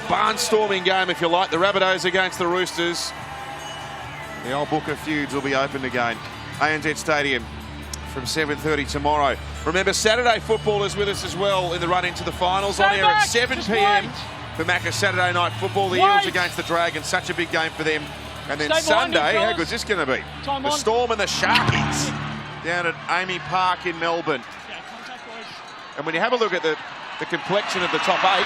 barnstorming game, if you like. The Rabbitohs against the Roosters. The old book of feuds will be opened again. ANZ Stadium from 7:30 tomorrow. Remember, Saturday football is with us as well in the run into the finals. On air at 7 p.m. for Macca's Saturday night football. The Eels against the Dragons, such a big game for them. And then Sunday, how good is this going to be? The Storm and the Sharkies down at Amy Park in Melbourne. And when you have a look at the complexion of the top 8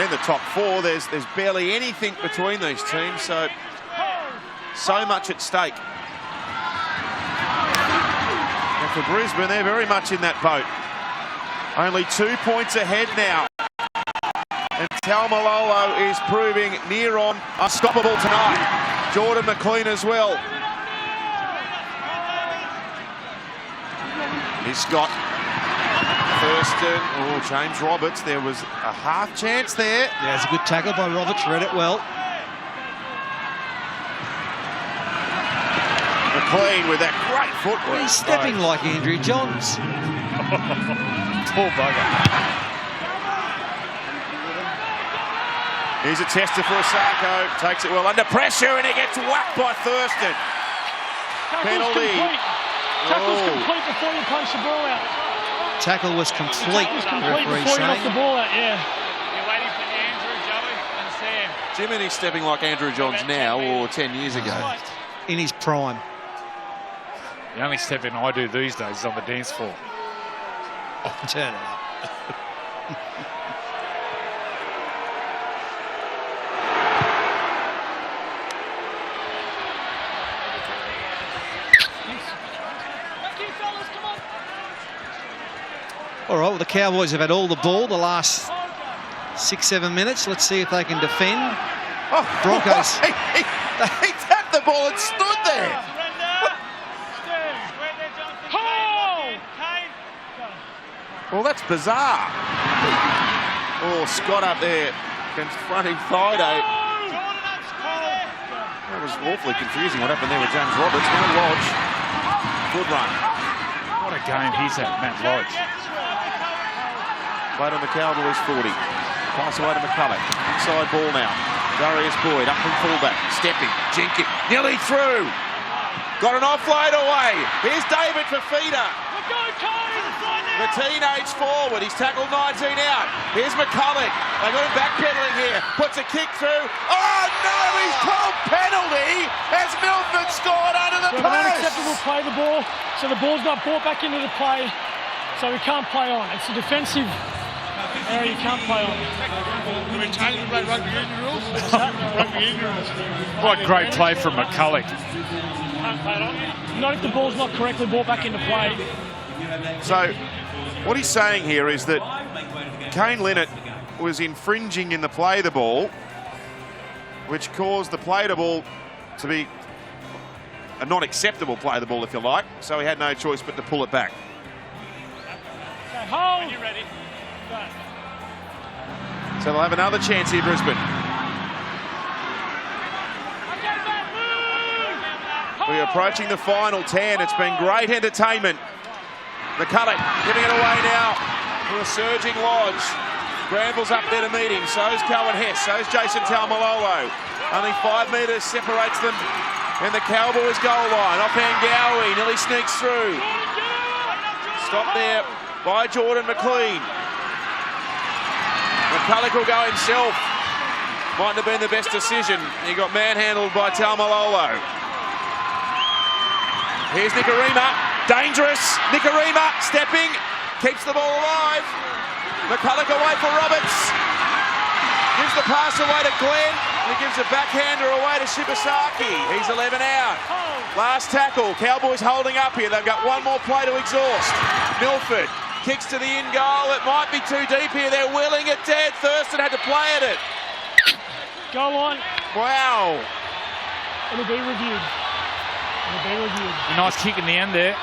and the top 4, there's barely anything between these teams. So much at stake. And for Brisbane, they're very much in that boat. Only 2 points ahead now. And Taumalolo is proving near on unstoppable tonight. Jordan Mcqueen as well. He's Scott. Thurston. Oh, James Roberts. There was a half chance there. Yeah, it's a good tackle by Roberts. Read it well. McQueen with that great footwork. He's stepping like Andrew Johns. Poor bugger. Here's a tester for Osako. Takes it well under pressure and he gets whacked by Thurston. Penalty. Tackle's complete before you punch the ball out. Tackle was complete. Before you knock the ball out, yeah. You're waiting for Andrew, Joey, and Sam. Jiminy's stepping like Andrew Johns now or 10 years ago. In his prime. The only stepping I do these days is on the dance floor. Oh, turn it up. All right, well, the Cowboys have had all the ball the last 6-7 minutes. Let's see if they can defend. Oh, Broncos. He tapped the ball and stood there. Well, that's bizarre. Oh, Scott up there confronting Fido. That was awfully confusing what happened there with James Roberts. Now Lodge. Good run. What a game he's had, Matt Lodge. Played on the Cowboys 40. Pass away to McCulloch. Inside ball now. Darius Boyd up from fullback. Stepping. Jinking. Nearly through. Got an offload away. Here's David Fafita. The teenage forward. He's tackled 19 out. Here's McCulloch. They got him backpedaling here. Puts a kick through. Oh no! He's called penalty as Milford scored under the post. Unacceptable play the ball, so the ball's not brought back into the play, so we can't play on. It's a defensive area you can't play on. We're changing to play rugby union rules. Rugby union rules. What great play from McCulloch. Not if the ball's not correctly brought back into play. So, what he's saying here is that Kane Linnett was infringing in the play the ball, which caused the play the ball to be a not acceptable play the ball, if you like. So he had no choice but to pull it back. Okay, hold. When you're ready. Go. So they'll have another chance here, Brisbane. We're approaching the final 10. It's been great entertainment. McCulloch giving it away now to a surging Lodge. Granville's up there to meet him. So's Cohen Hess. So's Jason Taumalolo. Only 5 metres separates them in the Cowboys goal line. Offhand Gowie nearly sneaks through. Stopped there by Jordan Mcqueen. McCulloch will go himself. Mightn't have been the best decision. He got manhandled by Taumalolo. Here's Nikorima. Dangerous. Nikorima stepping. Keeps the ball alive. McCulloch away for Roberts. Gives the pass away to Glenn. And he gives a backhander away to Shibasaki. He's 11 out. Last tackle. Cowboys holding up here. They've got one more play to exhaust. Milford kicks to the in goal. It might be too deep here. They're willing it dead. Thurston had to play at it. Goal line. Wow. It'll be reviewed. A nice kick in the end there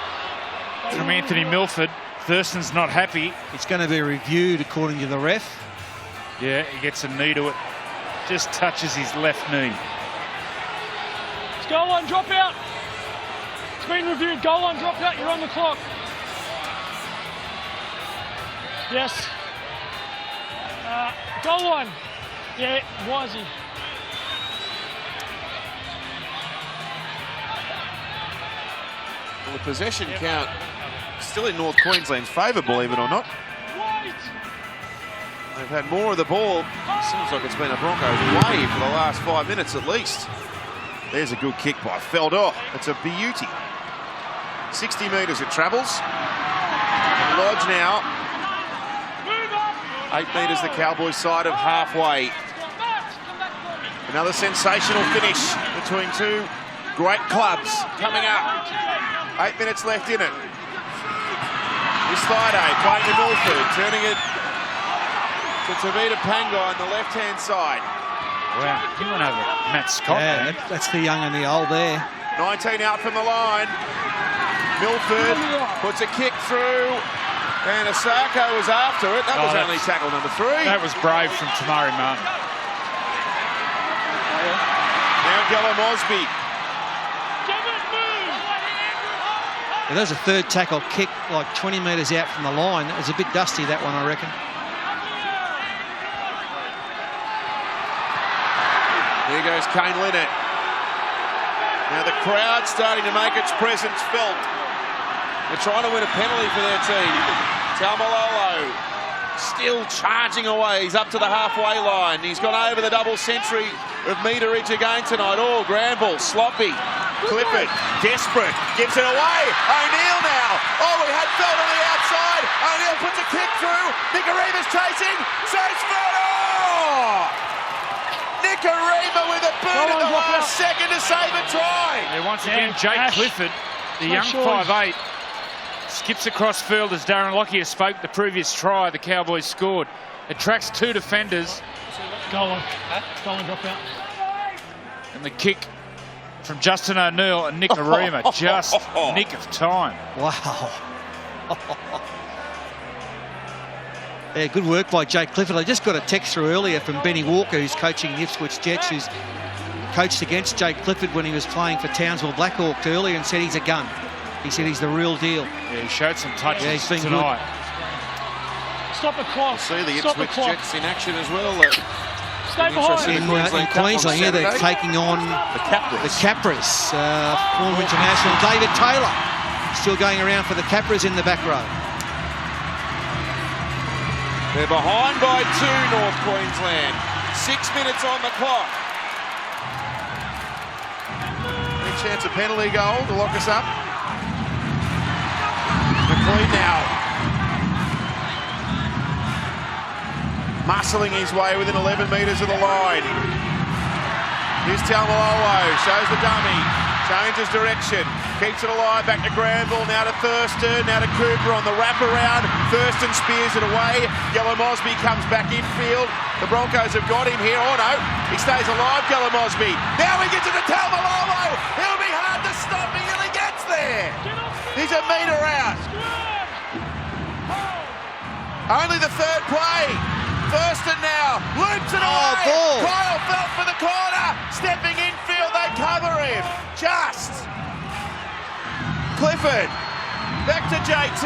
from Anthony Milford. Thurston's not happy. It's going to be reviewed according to the ref. Yeah, he gets a knee to it. Just touches his left knee. It's goal line drop out. It's been reviewed. Goal line drop out. You're on the clock. Yes. Goal line. Yeah, why is he? Well, the possession count still in North Queensland's favour, believe it or not. They've had more of the ball. Seems like it's been a Broncos way for the last 5 minutes at least. There's a good kick by Feldor. It's a beauty. 60 metres it travels. And Lodge now. 8 metres the Cowboys side of halfway. Another sensational finish between two great clubs coming up. 8 minutes left in it. This Friday playing to Milford, turning it to Tavita Pangai on the left-hand side. Wow, he went over Matt Scott. Yeah, that's the young and the old there. 19 out from the line. Milford puts a kick through, and Asako was after it. That was only tackle number 3. That was brave from Tamari Martin. Now Gella Mosby. Yeah, that was a third tackle kick, like 20 metres out from the line. It was a bit dusty, that one, I reckon. Here goes Kane Linnett. Now the crowd starting to make its presence felt. They're trying to win a penalty for their team. Taumalolo still charging away. He's up to the halfway line. He's gone over the double century of meterage again tonight. Oh, Granville, sloppy. Clifford, desperate, gives it away. O'Neill now. Oh, we had Feld on the outside. O'Neill puts a kick through. Nicarima's chasing. Saves Feld. Nicarima with a boot at the last second to save a try. Yeah, once again, Jake Clifford, the young 5'8", skips across field as Darren Lockyer spoke the previous try the Cowboys scored. It tracks 2 defenders. Goal line. Goal line drop out. And the kick from Justin O'Neill and Nicarima, just nick of time. Wow. Yeah, good work by Jake Clifford. I just got a text through earlier from Benny Walker, who's coaching the Ipswich Jets, who's coached against Jake Clifford when he was playing for Townsville Blackhawks earlier, and said he's a gun. He said he's the real deal. Yeah, he showed some touches he's been tonight. Good. Stop the clock. We'll see the Ipswich Jets in action as well. Stay behind. In Queensland, yeah, they're taking on the Capras. Former international David Taylor still going around for the Capras in the back row. They're behind by 2, North Queensland. 6 minutes on the clock. Any chance of penalty goal to lock us up? Mcqueen now. Muscling his way within 11 metres of the line. Here's Taumalolo, shows the dummy. Changes direction, keeps it alive, back to Granville, now to Thurston, now to Cooper on the wraparound. Thurston spears it away. Gella Mosby comes back infield. The Broncos have got him here. Oh no, he stays alive, Gella Mosby. Now he gets it to Taumalolo. He'll be hard to stop until he gets there. He's a metre out. Only the third play. Thurston now loops it away. Kyle felt for the corner. Stepping infield, they cover him. Just. Clifford. Back to JT.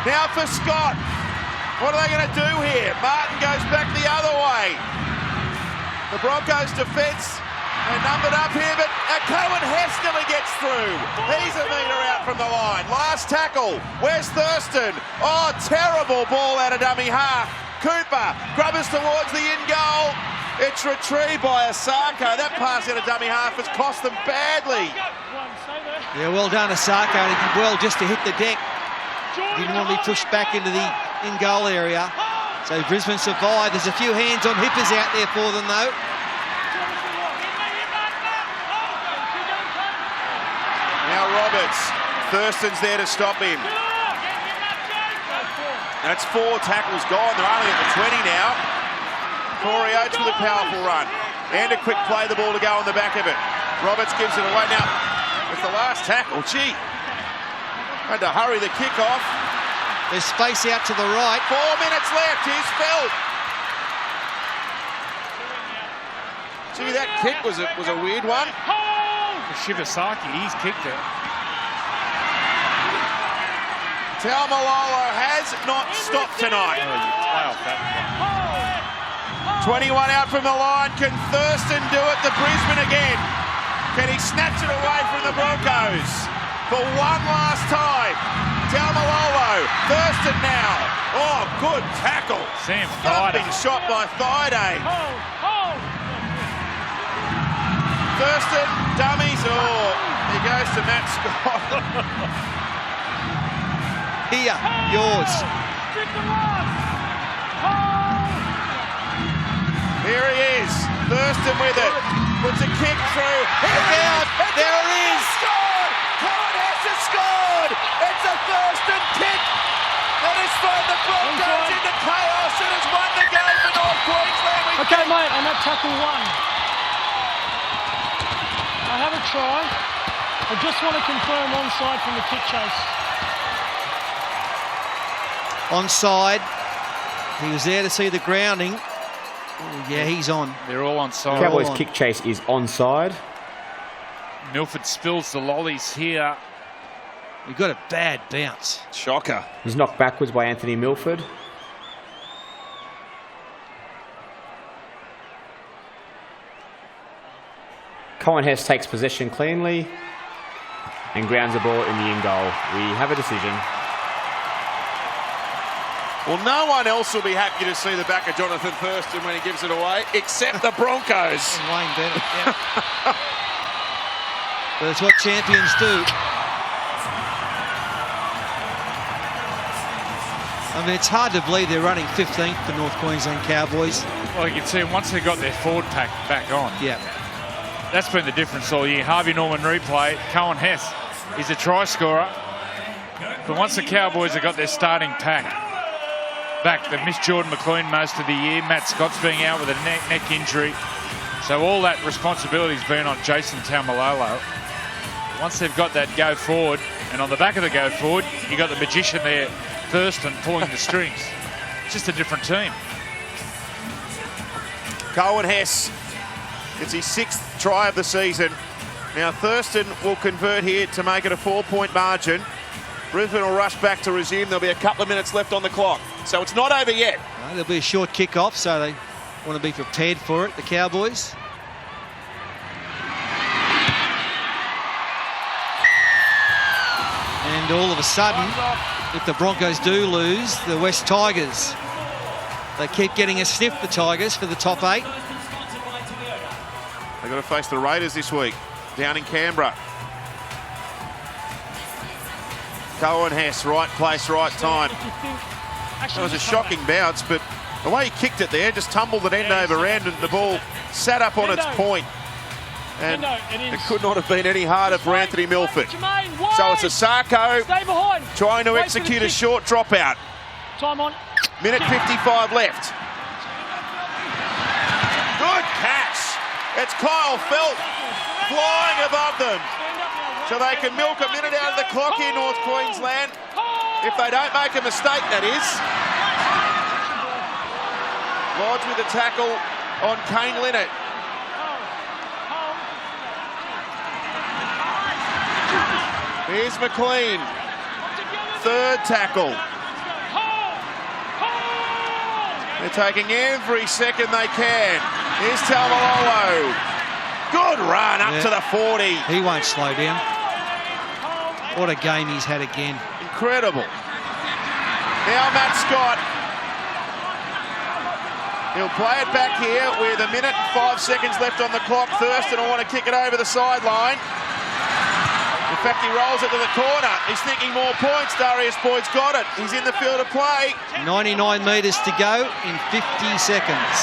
Now for Scott. What are they going to do here? Martin goes back the other way. The Broncos defence are numbered up here, but Cohen Hess nearly gets through. He's a metre out from the line. Last tackle. Where's Thurston? Oh, terrible ball out of dummy half. Cooper grubbers towards the in goal. It's retrieved by Asako. That pass out of dummy half has cost them badly. Yeah, well done, Asako. He did well just to hit the deck. Didn't want to be pushed back into the in-goal area. So Brisbane survived. There's a few hands on hippers out there for them, though. Now Roberts. Thurston's there to stop him. That's 4 tackles gone. They're only at the 20 now. Corey Oates with a powerful run. And a quick play, the ball to go on the back of it. Roberts gives it away. Now, with the last tackle, gee. Had to hurry the kick off. There's space out to the right. 4 minutes left. Here's Felt. Gee, that kick was a weird one. Shivasaki, he's kicked it. Taumalolo has not stopped tonight. 21 out from the line. Can Thurston do it to Brisbane again? Can he snatch it away from the Broncos for one last time? Taumalolo, Thurston now. Oh, good tackle. Sam Thumping shot by Thaiday. Thurston, dummies. Oh, he goes to Matt Scott. Here, yours. Here he is. Thurston with it. Puts a kick through. Look out. There it is. Scored! Corbin has scored! It's a Thurston kick that has thrown the Broncos into chaos and has won the game for North Queensland. Okay, mate, on that tackle 1. I have a try. I just want to confirm onside from the kick chase. Onside. He was there to see the grounding. Oh, yeah, he's on. They're all onside. Cowboys kick chase is onside. Milford spills the lollies here. We got a bad bounce. Shocker. He's knocked backwards by Anthony Milford. Cohen Hess takes possession cleanly and grounds the ball in the in goal. We have a decision. Well, no one else will be happy to see the back of Jonathan Thurston when he gives it away, except the Broncos. And Wayne Bennett, yeah. But it's what champions do. I mean, it's hard to believe they're running 15th for North Queensland Cowboys. Well, you can see once they got their forward pack back on. Yeah. That's been the difference all year. Harvey Norman replay. Cohen Hess is a try scorer. But once the Cowboys have got their starting pack back, they've missed Jordan Mcqueen most of the year. Matt Scott's being out with a neck injury. So all that responsibility's been on Jason Taumalolo. Once they've got that go forward, and on the back of the go forward, you got the magician there, Thurston, pulling the strings. It's just a different team. Cohen Hess. It's his 6th try of the season. Now Thurston will convert here to make it a 4-point margin. Brisbane will rush back to resume. There'll be a couple of minutes left on the clock. So it's not over yet. No, there'll be a short kick-off, so they want to be prepared for it, the Cowboys. And all of a sudden, if the Broncos do lose, the West Tigers, they keep getting a sniff, the Tigers, for the top 8. They've got to face the Raiders this week, down in Canberra. Cohen Hess, right place, right time. That was a shocking bounce, but the way he kicked it there, just tumbled it end over end, and the ball sat up on its point. And it could not have been any harder for Anthony Milford. So it's Asako trying to execute a short dropout. Time on. Minute 55 left. Good catch. It's Kyle Felt flying above them. So they can milk a minute out of the clock here, North Queensland. If they don't make a mistake, that is. Lodge with a tackle on Kane Linnett. Here's Mcqueen. 3rd tackle. They're taking every second they can. Here's Taumalolo. Good run up to the 40. He won't slow down. What a game he's had again. Incredible. Now Matt Scott. He'll play it back here with a minute and 5 seconds left on the clock. Thurston will want to kick it over the sideline. In fact, he rolls it to the corner. He's thinking more points. Darius Boyd's got it. He's in the field of play. 99 metres to go in 50 seconds.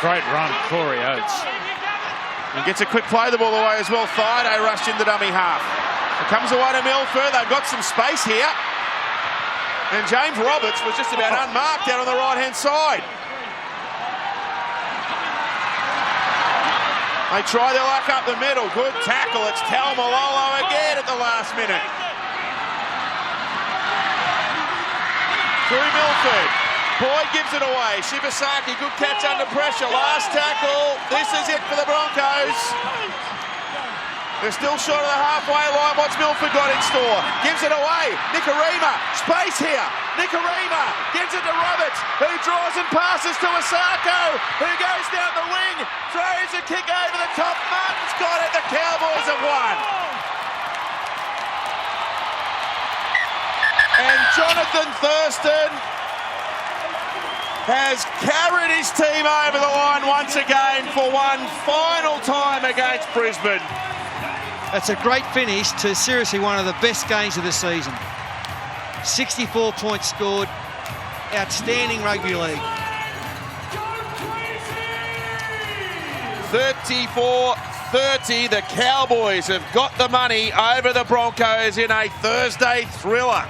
Great run, Corey Oates. And gets a quick play the ball away as well. Thaiday rushed in the dummy half. It comes away to Milford. They've got some space here. And James Roberts was just about unmarked out on the right-hand side. They try their luck up the middle. Good tackle. It's Taumalolo again at the last minute. Through Milford. Boyd gives it away. Shibasaki, good catch under pressure. Last tackle. This is it for the Broncos. They're still short of the halfway line. What's Milford got in store? Gives it away. Nikarima. Space here. Nikarima gives it to Roberts, who draws and passes to Asako, who goes down the wing, throws a kick over the top. Martin's got it. The Cowboys have won. And Jonathan Thurston has carried his team over the line once again for one final time against Brisbane. That's a great finish to seriously one of the best games of the season. 64 points scored. Outstanding rugby league. 34-30. The Cowboys have got the money over the Broncos in a Thursday thriller.